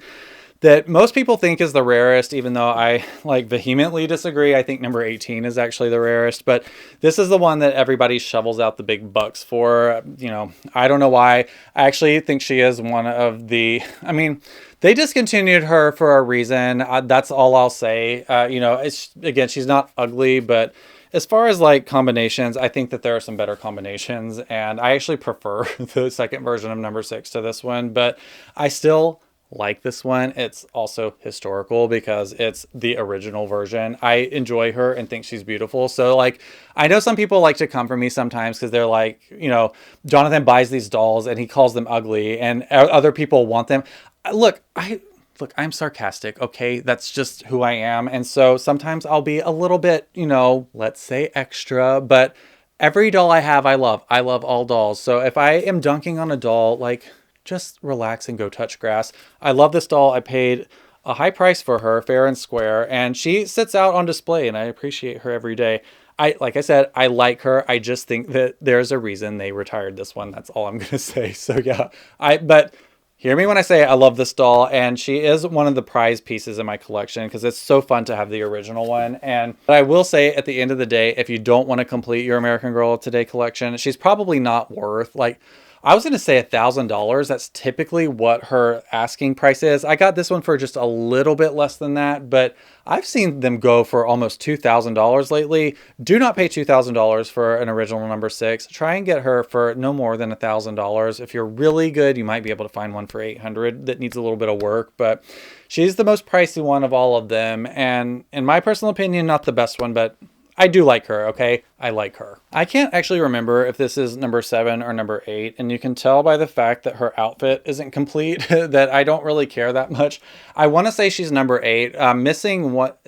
that most people think is the rarest, even though I like vehemently disagree. I think number 18 is actually the rarest, but this is the one that everybody shovels out the big bucks for. You know, I don't know why. I actually think she is one of the, I mean, they discontinued her for a reason. That's all I'll say. You know, again, she's not ugly, but as far as like combinations, I think that there are some better combinations, and I actually prefer the second version of number 6 to this one, but I still like this one. It's also historical because it's the original version. I enjoy her and think she's beautiful. So like, I know some people like to come for me sometimes because they're like, you know, Jonathan buys these dolls and he calls them ugly and other people want them. Look, I'm sarcastic, okay? That's just who I am. And so sometimes I'll be a little bit, you know, let's say extra, but every doll I have, I love. I love all dolls. So if I am dunking on a doll, like, just relax and go touch grass. I love this doll. I paid a high price for her, fair and square, and she sits out on display and I appreciate her every day. Like I said, I like her. I just think that there's a reason they retired this one. That's all I'm going to say. So yeah, but hear me when I say I love this doll, and she is one of the prized pieces in my collection because it's so fun to have the original one. And but I will say at the end of the day, if you don't want to complete your American Girl of Today collection, she's probably not worth, like, I was going to say $1,000. That's typically what her asking price is. I got this one for just a little bit less than that, but I've seen them go for almost $2,000 lately. Do not pay $2,000 for an original number 6. Try and get her for no more than $1,000. If you're really good, you might be able to find one for $800 that needs a little bit of work, but she's the most pricey one of all of them. And in my personal opinion, not the best one, but I do like her, okay? I like her. I can't actually remember if this is number 7 or number 8, and you can tell by the fact that her outfit isn't complete that I don't really care that much. I want to say she's number 8. I'm missing what...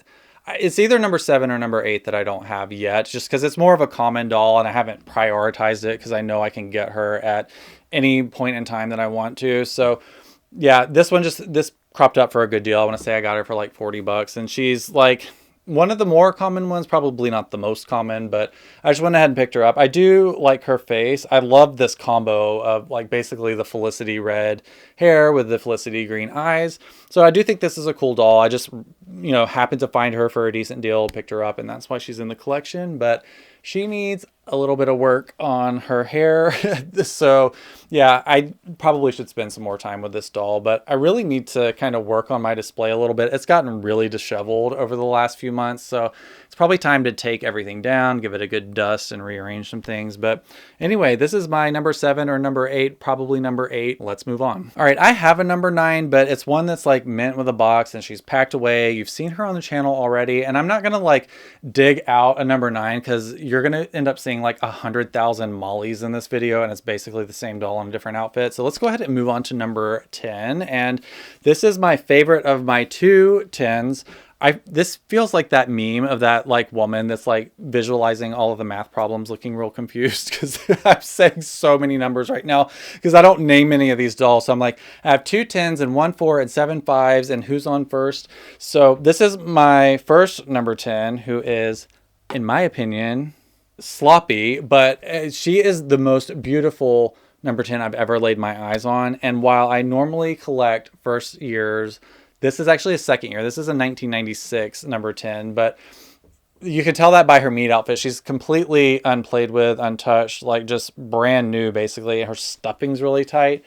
It's either number 7 or number 8 that I don't have yet, just because it's more of a common doll and I haven't prioritized it because I know I can get her at any point in time that I want to. So yeah, this cropped up for a good deal. I want to say I got her for like $40, and she's like one of the more common ones, probably not the most common, but I just went ahead and picked her up. I do like her face. I love this combo of like basically the Felicity red hair with the Felicity green eyes. So I do think this is a cool doll. I just, happened to find her for a decent deal, picked her up, and that's why she's in the collection. But she needs a little bit of work on her hair. So yeah, I probably should spend some more time with this doll, but I really need to kind of work on my display a little bit. It's gotten really disheveled over the last few months, so it's probably time to take everything down, give it a good dust, and rearrange some things. But anyway, this is my number 7 or number 8, probably number 8. Let's move on. All right, I have a number 9, but it's one that's like mint with a box and she's packed away. You've seen her on the channel already, and I'm not gonna like dig out a number 9 because you're gonna end up seeing like 100,000 Mollies in this video, and it's basically the same doll in a different outfit. So let's go ahead and move on to number 10, and this is my favorite of my 2 10s. This feels like that meme of that like woman that's like visualizing all of the math problems looking real confused because I'm saying so many numbers right now because I don't name any of these dolls. So I'm like, I have 2 10s and 1 4 and 7 5s, and who's on first? So this is my first number 10, who is, in my opinion, sloppy, but she is the most beautiful number 10 I've ever laid my eyes on. And while I normally collect first years, this is actually a second year. This is a 1996 number 10, but you can tell that by her meat outfit. She's completely unplayed with, untouched, like just brand new, basically. Her stuffing's really tight.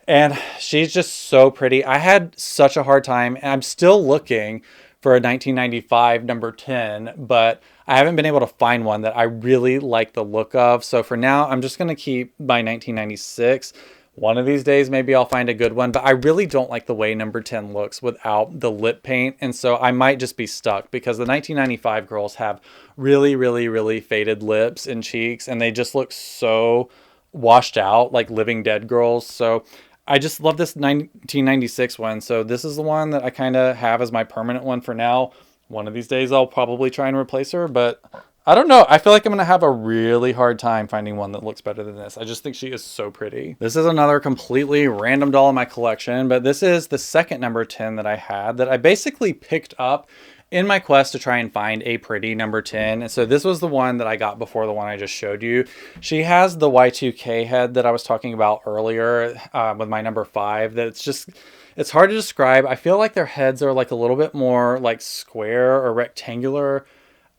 And she's just so pretty. I had such a hard time, and I'm still looking for a 1995 number 10, but I haven't been able to find one that I really like the look of. So for now, I'm just going to keep my 1996. One of these days, maybe I'll find a good one, but I really don't like the way number 10 looks without the lip paint. And so I might just be stuck because the 1995 girls have really, really, really faded lips and cheeks, and they just look so washed out, like Living Dead girls. So I just love this 1996 one. So this is the one that I kind of have as my permanent one for now. One of these days, I'll probably try and replace her, but I don't know. I feel like I'm going to have a really hard time finding one that looks better than this. I just think she is so pretty. This is another completely random doll in my collection, but this is the second number 10 that I had that I basically picked up in my quest to try and find a pretty number 10. And so this was the one that I got before the one I just showed you. She has the Y2K head that I was talking about earlier with my number 5. That it's hard to describe. I feel like their heads are like a little bit more like square or rectangular.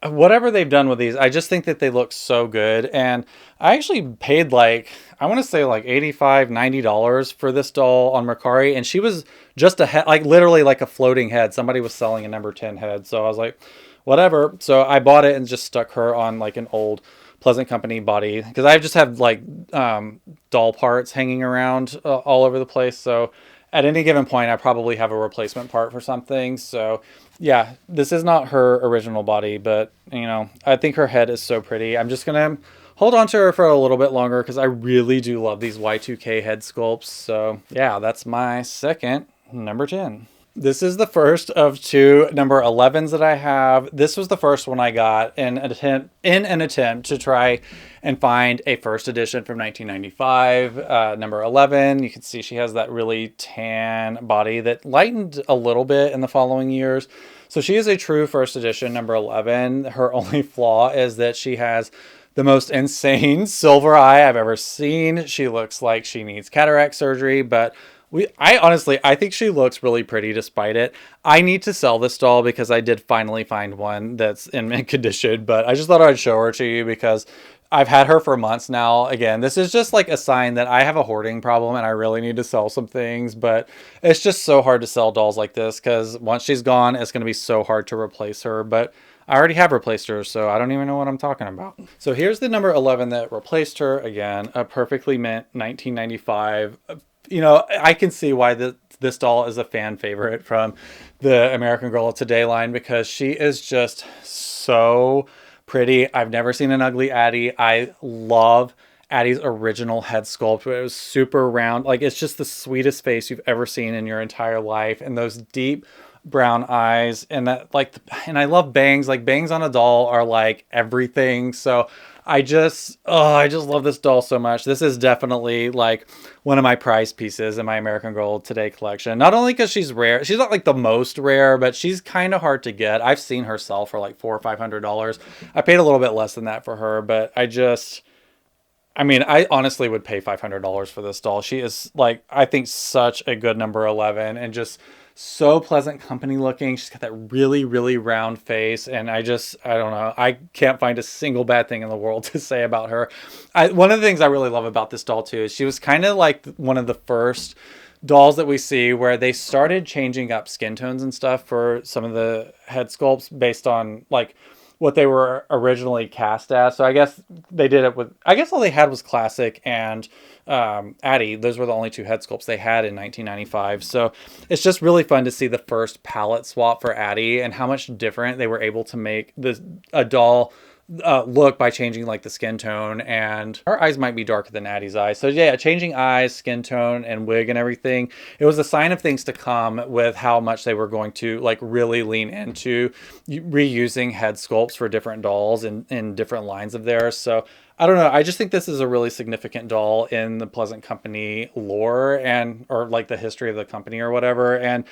Whatever they've done with these, I just think that they look so good. And I actually paid like, I want to say like $85, $90 for this doll on Mercari. And she was just a head, like literally like a floating head. Somebody was selling a number 10 head. So I was like, whatever. So I bought it and just stuck her on like an old Pleasant Company body. Because I just have like doll parts hanging around all over the place. So at any given point, I probably have a replacement part for something. So yeah, this is not her original body, but I think her head is so pretty. I'm just going to hold on to her for a little bit longer because I really do love these Y2K head sculpts. So yeah, that's my second number 10. This is the first of two number 11s that I have. This was the first one I got in an attempt to try and find a first edition from 1995. Number 11, you can see she has that really tan body that lightened a little bit in the following years. So she is a true first edition number 11. Her only flaw is that she has the most insane silver eye I've ever seen. She looks like she needs cataract surgery, but I honestly, I think she looks really pretty despite it. I need to sell this doll because I did finally find one that's in mint condition, but I just thought I'd show her to you because I've had her for months now. Again, this is just like a sign that I have a hoarding problem and I really need to sell some things, but it's just so hard to sell dolls like this because once she's gone, it's going to be so hard to replace her, but I already have replaced her, so I don't even know what I'm talking about. So here's the number 11 that replaced her. Again, a perfectly mint 1995. You know, I can see why this doll is a fan favorite from the American Girl of Today line because she is just so pretty. I've never seen an ugly Addie. I love Addie's original head sculpt where it was super round. Like, it's just the sweetest face you've ever seen in your entire life. And those deep brown eyes and that, like, and I love bangs. Like, bangs on a doll are like everything. So I just love this doll so much. This is definitely like one of my prized pieces in my American Girl Today collection. Not only because she's rare, she's not like the most rare, but she's kind of hard to get. I've seen her sell for like $400 or $500. I paid a little bit less than that for her, but I mean, I honestly would pay $500 for this doll. She is like, I think such a good number 11 and just so pleasant company looking. She's got that really, really round face. And I don't know. I can't find a single bad thing in the world to say about her. One of the things I really love about this doll too, is she was kind of like one of the first dolls that we see where they started changing up skin tones and stuff for some of the head sculpts based on like what they were originally cast as. So I guess they did it with, I guess all they had was Classic and Addie. Those were the only two head sculpts they had in 1995. So it's just really fun to see the first palette swap for Addie and how much different they were able to make a doll look by changing like the skin tone, and her eyes might be darker than Addie's eyes. So yeah, changing eyes, skin tone, and wig and everything. It was a sign of things to come with how much they were going to like really lean into reusing head sculpts for different dolls in different lines of theirs. So I don't know. I just think this is a really significant doll in the Pleasant Company lore or like the history of the company or whatever. And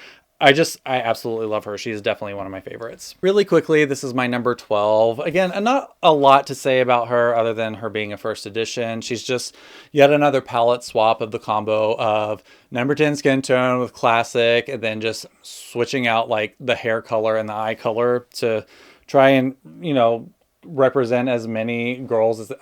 I absolutely love her. She's definitely one of my favorites. Really quickly, this is my number 12. Again, not a lot to say about her other than her being a first edition. She's just yet another palette swap of the combo of number 10 skin tone with Classic and then just switching out like the hair color and the eye color to try and, represent as many girls as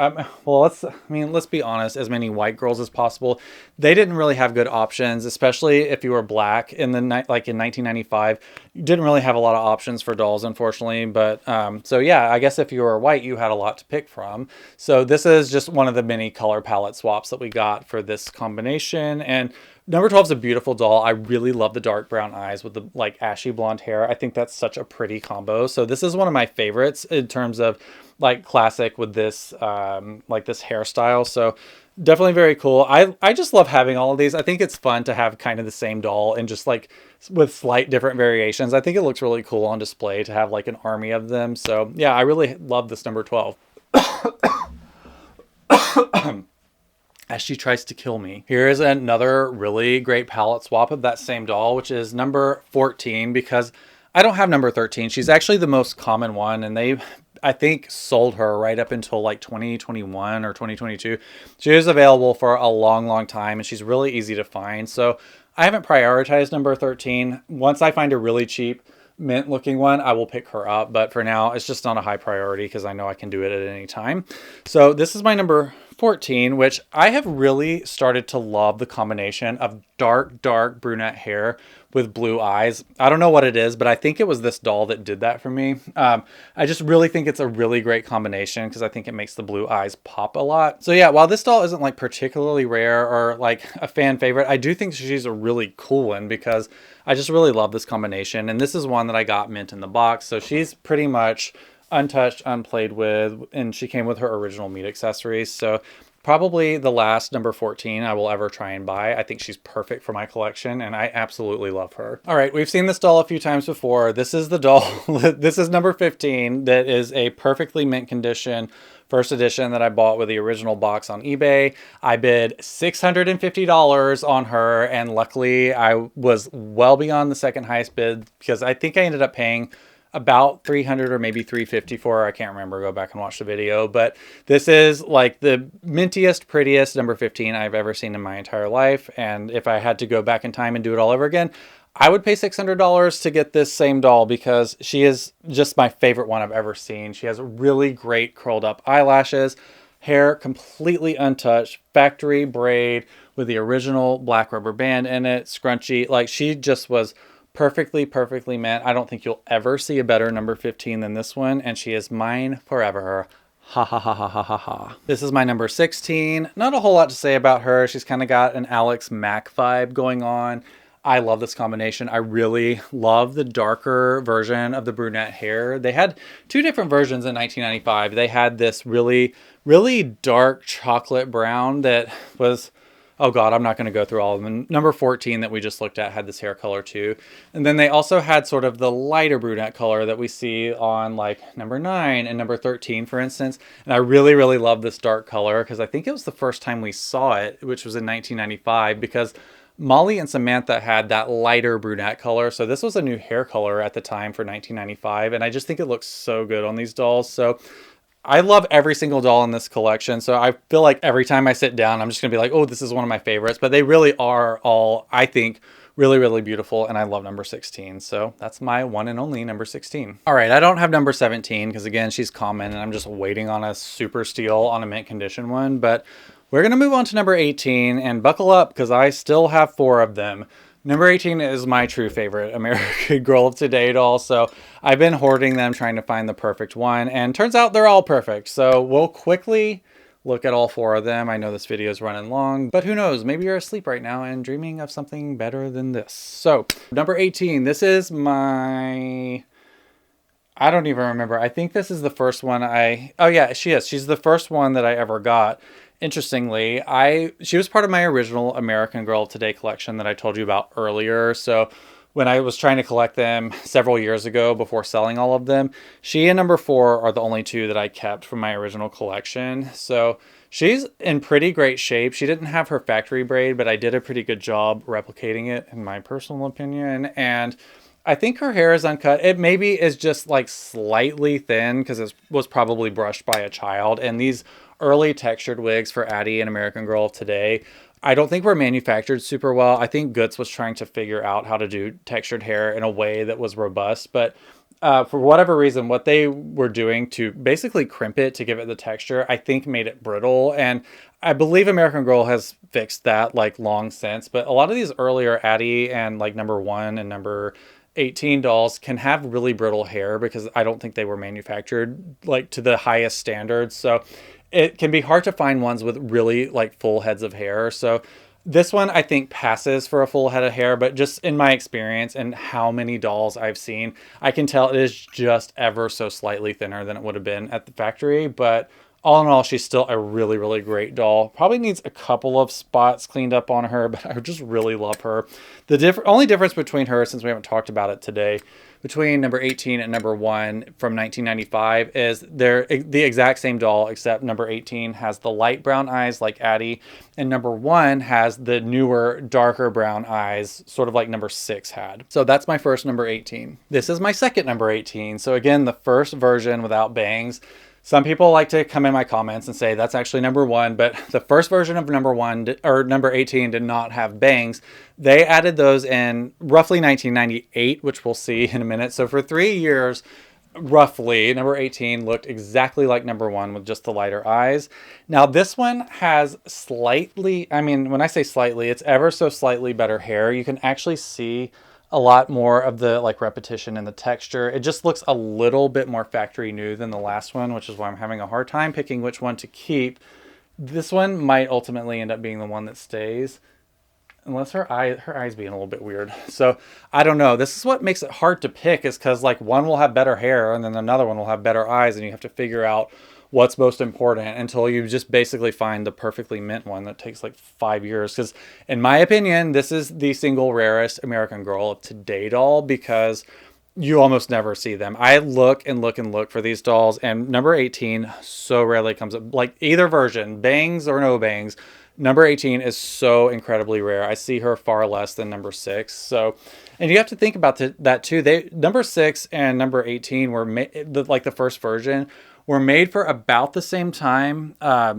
let's be honest, as many white girls as possible. They didn't really have good options, especially if you were black in in 1995. You didn't really have a lot of options for dolls, unfortunately. But so yeah, I guess if you were white, you had a lot to pick from. So this is just one of the many color palette swaps that we got for this combination. And number 12 is a beautiful doll. I really love the dark brown eyes with the like ashy blonde hair. I think that's such a pretty combo. So this is one of my favorites in terms of like Classic with this like this hairstyle. So definitely very cool. I just love having all of these. I think it's fun to have kind of the same doll and just like with slight different variations. I think it looks really cool on display to have like an army of them. So yeah, I really love this number 12. As she tries to kill me. Here is another really great palette swap of that same doll, which is number 14, because I don't have number 13. She's actually the most common one, and they, I think, sold her right up until like 2021 or 2022. She was available for a long, long time, and she's really easy to find. So I haven't prioritized number 13. Once I find a really cheap mint looking one, I will pick her up, but for now it's just not a high priority because I know I can do it at any time. So this is my number 14, which I have really started to love the combination of dark brunette hair with blue eyes. I don't know what it is, but I think it was this doll that did that for me. I just really think it's a really great combination because I think it makes the blue eyes pop a lot. So yeah, while this doll isn't like particularly rare or like a fan favorite, I do think she's a really cool one because I just really love this combination. And this is one that I got mint in the box. So she's pretty much untouched, unplayed with, and she came with her original meat accessories. So probably the last number 14 I will ever try and buy. I think she's perfect for my collection and I absolutely love her. All right, we've seen this doll a few times before. This is the doll. This is number 15 that is a perfectly mint condition first edition that I bought with the original box on eBay. I bid $650 on her, and luckily I was well beyond the second highest bid because I think I ended up paying about 300 or maybe 350 for her. I can't remember. Go back and watch the video. But this is like the mintiest, prettiest number 15 I've ever seen in my entire life. And if I had to go back in time and do it all over again, I would pay $600 to get this same doll because she is just my favorite one I've ever seen. She has really great curled up eyelashes, hair completely untouched, factory braid with the original black rubber band in it, scrunchy. Like, she just was perfectly mint. I don't think you'll ever see a better number 15 than this one, and she is mine forever. Ha ha ha ha ha ha ha. This is my number 16. Not a whole lot to say about her. She's kind of got an Alex Mack vibe going on. I love this combination. I really love the darker version of the brunette hair. They had two different versions in 1995. They had this really dark chocolate brown that was, oh God, I'm not going to go through all of them. Number 14 that we just looked at had this hair color too. And then they also had sort of the lighter brunette color that we see on like number 9 and number 13, for instance. And I really love this dark color because I think it was the first time we saw it, which was in 1995, because Molly and Samantha had that lighter brunette color. So this was a new hair color at the time for 1995. And I just think it looks so good on these dolls. So I love every single doll in this collection. So I feel like every time I sit down, I'm just going to be like, oh, this is one of my favorites. But they really are all, I think, really beautiful. And I love number 16. So that's my one and only number 16. All right, I don't have number 17 because, again, she's common. And I'm just waiting on a super steal on a mint condition one. But we're going to move on to number 18 and buckle up because I still have 4 of them. Number 18 is my true favorite American Girl of Today doll. So I've been hoarding them, trying to find the perfect one. And turns out they're all perfect. So we'll quickly look at all 4 of them. I know this video is running long, but who knows? Maybe you're asleep right now and dreaming of something better than this. So number 18, this is my... I don't even remember. I think this is the first one oh yeah, she is. She's the first one that I ever got. Interestingly, she was part of my original American Girl of Today collection that I told you about earlier. So when I was trying to collect them several years ago before selling all of them, she and number 4 are the only 2 that I kept from my original collection. So she's in pretty great shape. She didn't have her factory braid, but I did a pretty good job replicating it, in my personal opinion. And I think her hair is uncut. It maybe is just like slightly thin because it was probably brushed by a child. And these early textured wigs for Addie and American Girl of Today, I don't think were manufactured super well. I think Goods was trying to figure out how to do textured hair in a way that was robust. But for whatever reason, what they were doing to basically crimp it to give it the texture, I think made it brittle. And I believe American Girl has fixed that like long since. But a lot of these earlier Addie and like number 1 and number 18 dolls can have really brittle hair because I don't think they were manufactured like to the highest standards. So it can be hard to find ones with really like full heads of hair. So this one I think passes for a full head of hair, but just in my experience and how many dolls I've seen, I can tell it is just ever so slightly thinner than it would have been at the factory. But all in all, she's still a really great doll. Probably needs a couple of spots cleaned up on her, but I just really love her. The only difference between her, since we haven't talked about it today, between number 18 and number 1 from 1995 is they're the exact same doll, except number 18 has the light brown eyes like Addie, and number 1 has the newer, darker brown eyes, sort of like number 6 had. So that's my first number 18. This is my second number 18. So again, the first version without bangs. Some people like to come in my comments and say that's actually number 1, but the first version of number 1 or number 18 did not have bangs. They added those in roughly 1998, which we'll see in a minute. So for 3 years, roughly, number 18 looked exactly like number 1 with just the lighter eyes. Now this one has slightly, I mean, when I say slightly, it's ever so slightly better hair. You can actually see a lot more of the like repetition in the texture. It just looks a little bit more factory new than the last one, which is why I'm having a hard time picking which one to keep. This one might ultimately end up being the one that stays, unless her eyes being a little bit weird. So I don't know. This is what makes it hard to pick, is because like one will have better hair and then another one will have better eyes, and you have to figure out what's most important until you just basically find the perfectly mint one that takes like 5 years. Because in my opinion, this is the single rarest American Girl of today doll, because you almost never see them. I look and look and look for these dolls, and number 18 so rarely comes up. Like either version, bangs or no bangs, number 18 is so incredibly rare. I see her far less than number 6. So, and you have to think about that too. Number 6 and number 18 were like the first version were made for about the same time.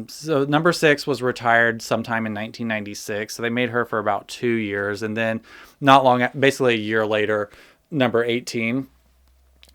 So number 6 was retired sometime in 1996. So they made her for about 2 years, and then not long, basically a year later, number 18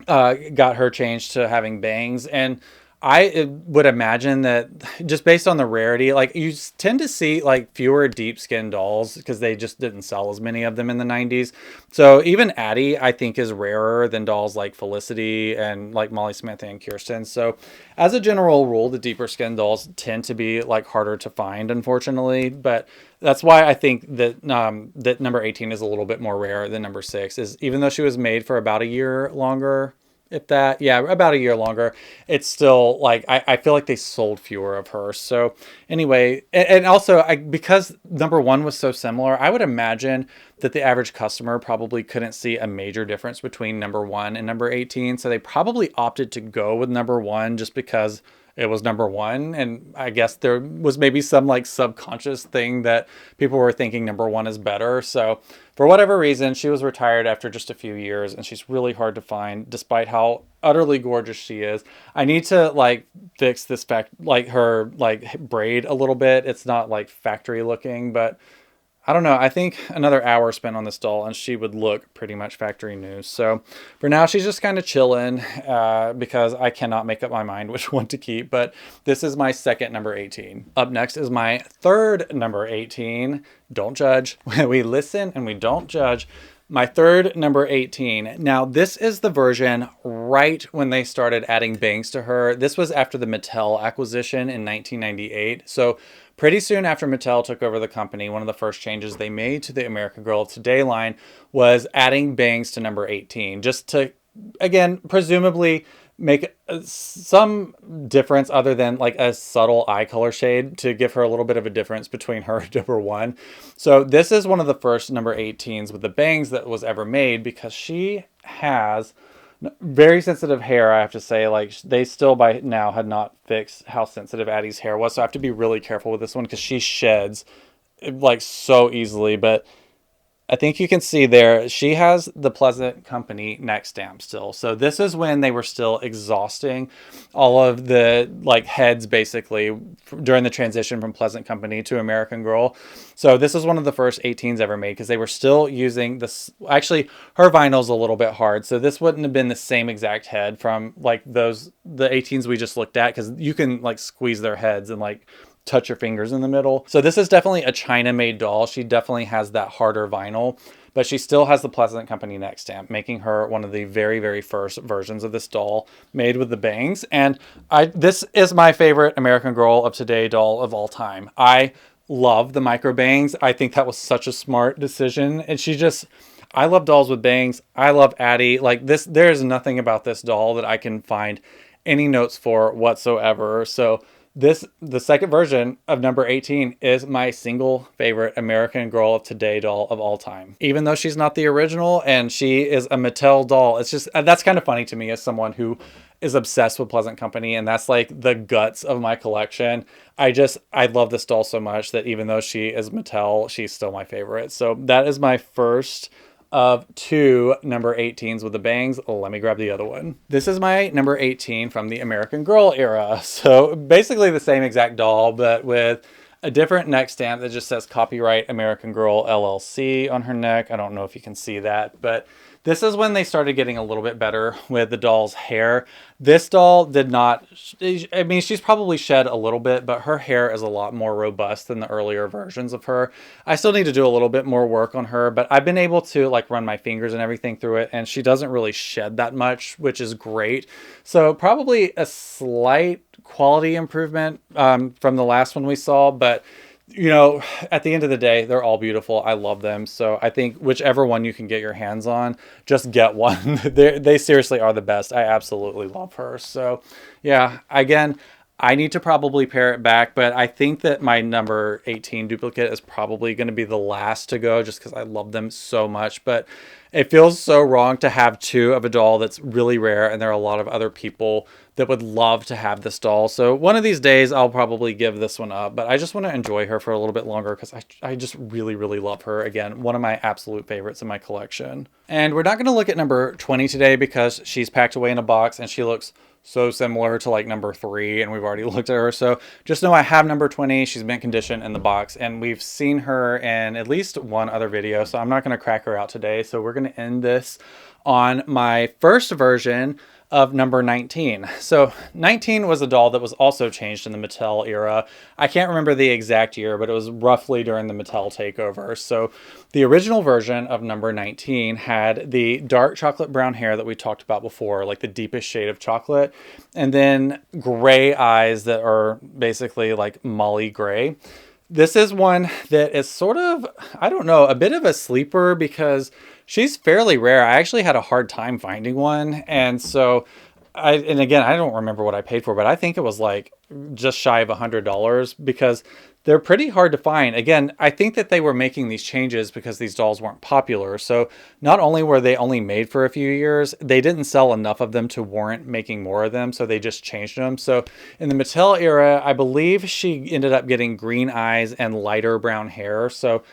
got her changed to having bangs. And I would imagine that just based on the rarity, like you tend to see like fewer deep skin dolls because they just didn't sell as many of them in the 90s. So even Addie, I think, is rarer than dolls like Felicity and like Molly, Samantha, and Kirsten. So as a general rule, the deeper skin dolls tend to be like harder to find, unfortunately. But that's why I think that that number 18 is a little bit more rare than number 6. Is even though she was made for about a year longer, if that, yeah, about a year longer, it's still like I feel like they sold fewer of her. So anyway, and also because number 1 was so similar, I would imagine that the average customer probably couldn't see a major difference between number 1 and number 18. So they probably opted to go with number 1 just because it was number 1. And I guess there was maybe some like subconscious thing that people were thinking number 1 is better. So for whatever reason, she was retired after just a few years, and she's really hard to find despite how utterly gorgeous she is. I need to like fix this like her like braid a little bit. It's not like factory looking, but I don't know. I think another hour spent on this doll and she would look pretty much factory new. So for now, she's just kind of chilling because I cannot make up my mind which one to keep. But this is my second number 18. Up next is my third number 18. Don't judge. We listen and we don't judge. My third number 18. Now, this is the version right when they started adding bangs to her. This was after the Mattel acquisition in 1998. So pretty soon after Mattel took over the company, one of the first changes they made to the American Girl of Today line was adding bangs to number 18, just to, again, presumably make some difference other than like a subtle eye color shade to give her a little bit of a difference between her and number 1. So this is one of the first number 18s with the bangs that was ever made, because she has very sensitive hair, I have to say. Like, they still by now had not fixed how sensitive Addie's hair was, so I have to be really careful with this one because she sheds like so easily. But I think you can see there, she has the Pleasant Company neck stamp still. So this is when they were still exhausting all of the like heads basically during the transition from Pleasant Company to American Girl. So this is one of the first 18s ever made because they were still using this. Actually, her vinyl's a little bit hard. So this wouldn't have been the same exact head from like the 18s we just looked at, because you can like squeeze their heads and like touch your fingers in the middle. So this is definitely a China made doll. She definitely has that harder vinyl, but she still has the Pleasant Company neck stamp, making her one of the very, very first versions of this doll made with the bangs. And this is my favorite American Girl of Today doll of all time. I love the micro bangs. I think that was such a smart decision. And I love dolls with bangs. I love Addie. Like this, there's nothing about this doll that I can find any notes for whatsoever. So the second version of number 18 is my single favorite American Girl of Today doll of all time. Even though she's not the original and she is a Mattel doll, it's just, that's kind of funny to me as someone who is obsessed with Pleasant Company, and that's like the guts of my collection. I love this doll so much that even though she is Mattel, she's still my favorite. So that is my first of 2 number 18s with the bangs. Let me grab the other one. This is my number 18 from the American Girl era. So basically the same exact doll, but with a different neck stamp that just says Copyright American Girl LLC on her neck. I don't know if you can see that, but this is when they started getting a little bit better with the doll's hair. This doll did not, I mean, she's probably shed a little bit, but her hair is a lot more robust than the earlier versions of her. I still need to do a little bit more work on her, but I've been able to like run my fingers and everything through it, and she doesn't really shed that much, which is great. So probably a slight quality improvement from the last one we saw, but you know, at the end of the day, they're all beautiful. I love them. So I think whichever one you can get your hands on, just get one. They seriously are the best. I absolutely love her. So yeah, again, I need to probably pair it back, but I think that my number 18 duplicate is probably going to be the last to go just because I love them so much. But it feels so wrong to have two of a doll that's really rare, and there are a lot of other people that would love to have this doll. So one of these days I'll probably give this one up, but I just want to enjoy her for a little bit longer because I just really, really love her. Again, one of my absolute favorites in my collection. And we're not going to look at number 20 today because she's packed away in a box and she looks so similar to like number 3, and we've already looked at her. So just know I have number 20. She's mint condition in the box, and we've seen her in at least one other video, so I'm not going to crack her out today. So we're going to end this on my first version of number 19. So 19 was a doll that was also changed in the Mattel era. I can't remember the exact year, but it was roughly during the Mattel takeover. So the original version of number 19 had the dark chocolate brown hair that we talked about before, like the deepest shade of chocolate, and then gray eyes that are basically like Molly gray. This is one that is sort of, I don't know, a bit of a sleeper because she's fairly rare. I actually had a hard time finding one. And so, and again, I don't remember what I paid for, but I think it was like just shy of $100 because they're pretty hard to find. Again, I think that they were making these changes because these dolls weren't popular. So not only were they only made for a few years, they didn't sell enough of them to warrant making more of them. So they just changed them. So in the Mattel era, I believe she ended up getting green eyes and lighter brown hair. So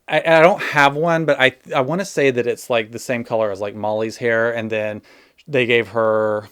I don't have one, but I want to say that it's like the same color as like Molly's hair. And then they gave her,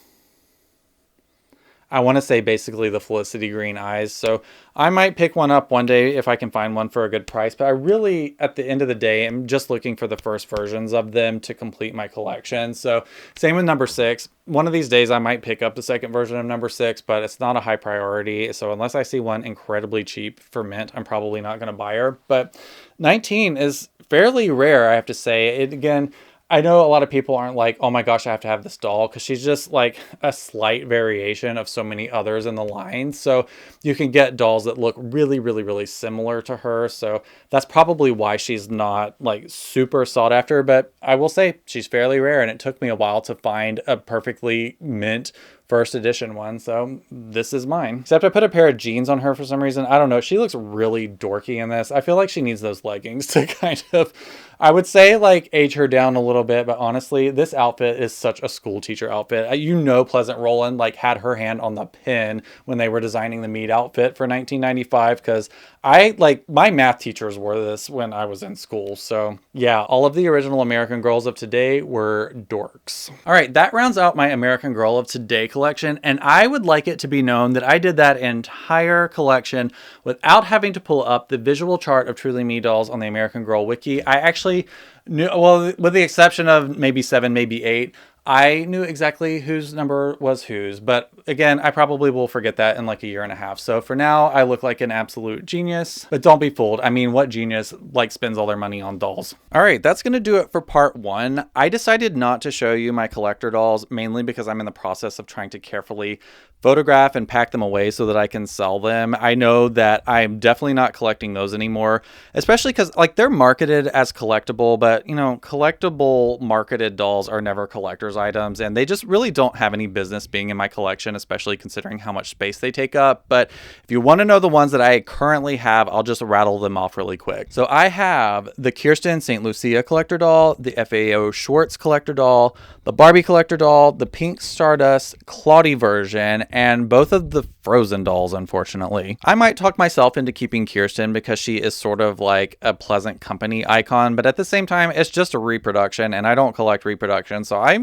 I want to say basically the Felicity green eyes. So I might pick one up one day if I can find one for a good price. But I really, at the end of the day, am just looking for the first versions of them to complete my collection. So same with number 6. One of these days I might pick up the second version of number 6, but it's not a high priority. So unless I see one incredibly cheap for mint, I'm probably not going to buy her. But 19 is fairly rare, I have to say. It again, I know a lot of people aren't like, oh my gosh, I have to have this doll, because she's just like a slight variation of so many others in the line. So you can get dolls that look really, really, really similar to her. So that's probably why she's not like super sought after. But I will say she's fairly rare, and it took me a while to find a perfectly mint first edition one. So this is mine. Except I put a pair of jeans on her for some reason. I don't know. She looks really dorky in this. I feel like she needs those leggings to kind of, I would say like age her down a little bit, but honestly, this outfit is such a school teacher outfit. You know, Pleasant Rowland like had her hand on the pen when they were designing the Mead outfit for 1995, because I like my math teachers wore this when I was in school. So yeah, all of the original American Girls of today were dorks. All right, that rounds out my American Girl of today collection, and I would like it to be known that I did that entire collection without having to pull up the visual chart of Truly Me dolls on the American Girl wiki. I actually knew, well, with the exception of maybe 7, maybe 8, I knew exactly whose number was whose, but again, I probably will forget that in like a year and a half. So for now, I look like an absolute genius, but don't be fooled. I mean, what genius like spends all their money on dolls? All right, that's going to do it for part 1. I decided not to show you my collector dolls, mainly because I'm in the process of trying to carefully photograph and pack them away so that I can sell them. I know that I'm definitely not collecting those anymore, especially because like they're marketed as collectible, but you know, collectible marketed dolls are never collector's items, and they just really don't have any business being in my collection, especially considering how much space they take up. But if you want to know the ones that I currently have, I'll just rattle them off really quick. So I have the Kirsten St. Lucia collector doll, the FAO Schwartz collector doll, the Barbie collector doll, the Pink Stardust Claudie version, and both of the Frozen dolls, unfortunately. I might talk myself into keeping Kirsten because she is sort of like a pleasant company icon, but at the same time, it's just a reproduction, and I don't collect reproductions, so I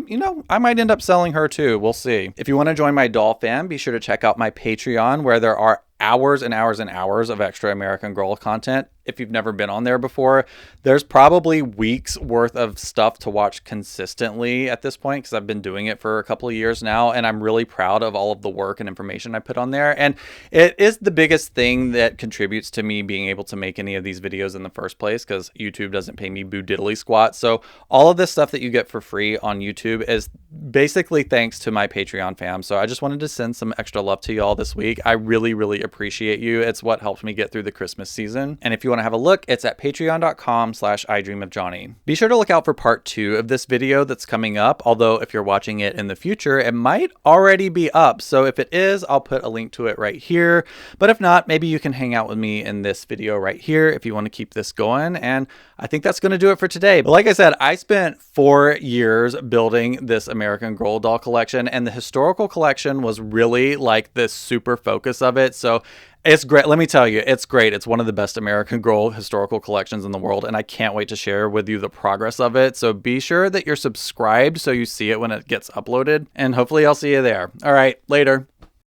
might end up selling her too. We'll see. If you want to join my doll fam, be sure to check out my Patreon, where there are hours and hours and hours of extra American Girl content. If you've never been on there before, there's probably weeks worth of stuff to watch consistently at this point, because I've been doing it for a couple of years now, and I'm really proud of all of the work and information I put on there. And it is the biggest thing that contributes to me being able to make any of these videos in the first place, because YouTube doesn't pay me boo diddly squat. So all of this stuff that you get for free on YouTube is basically thanks to my Patreon fam. So I just wanted to send some extra love to y'all this week. I really, really appreciate you. It's what helps me get through the Christmas season. And if you want to have a look, it's at patreon.com/idreamofjohnny. Be sure to look out for part 2 of this video that's coming up, although if you're watching it in the future, it might already be up. So if it is, I'll put a link to it right here. But if not, maybe you can hang out with me in this video right here if you want to keep this going. And I think that's going to do it for today. But like I said, I spent 4 years building this American Girl doll collection, and the historical collection was really like this super focus of it. So it's great. Let me tell you, it's great. It's one of the best American Girl historical collections in the world, and I can't wait to share with you the progress of it. So be sure that you're subscribed so you see it when it gets uploaded, and hopefully I'll see you there. All right, later.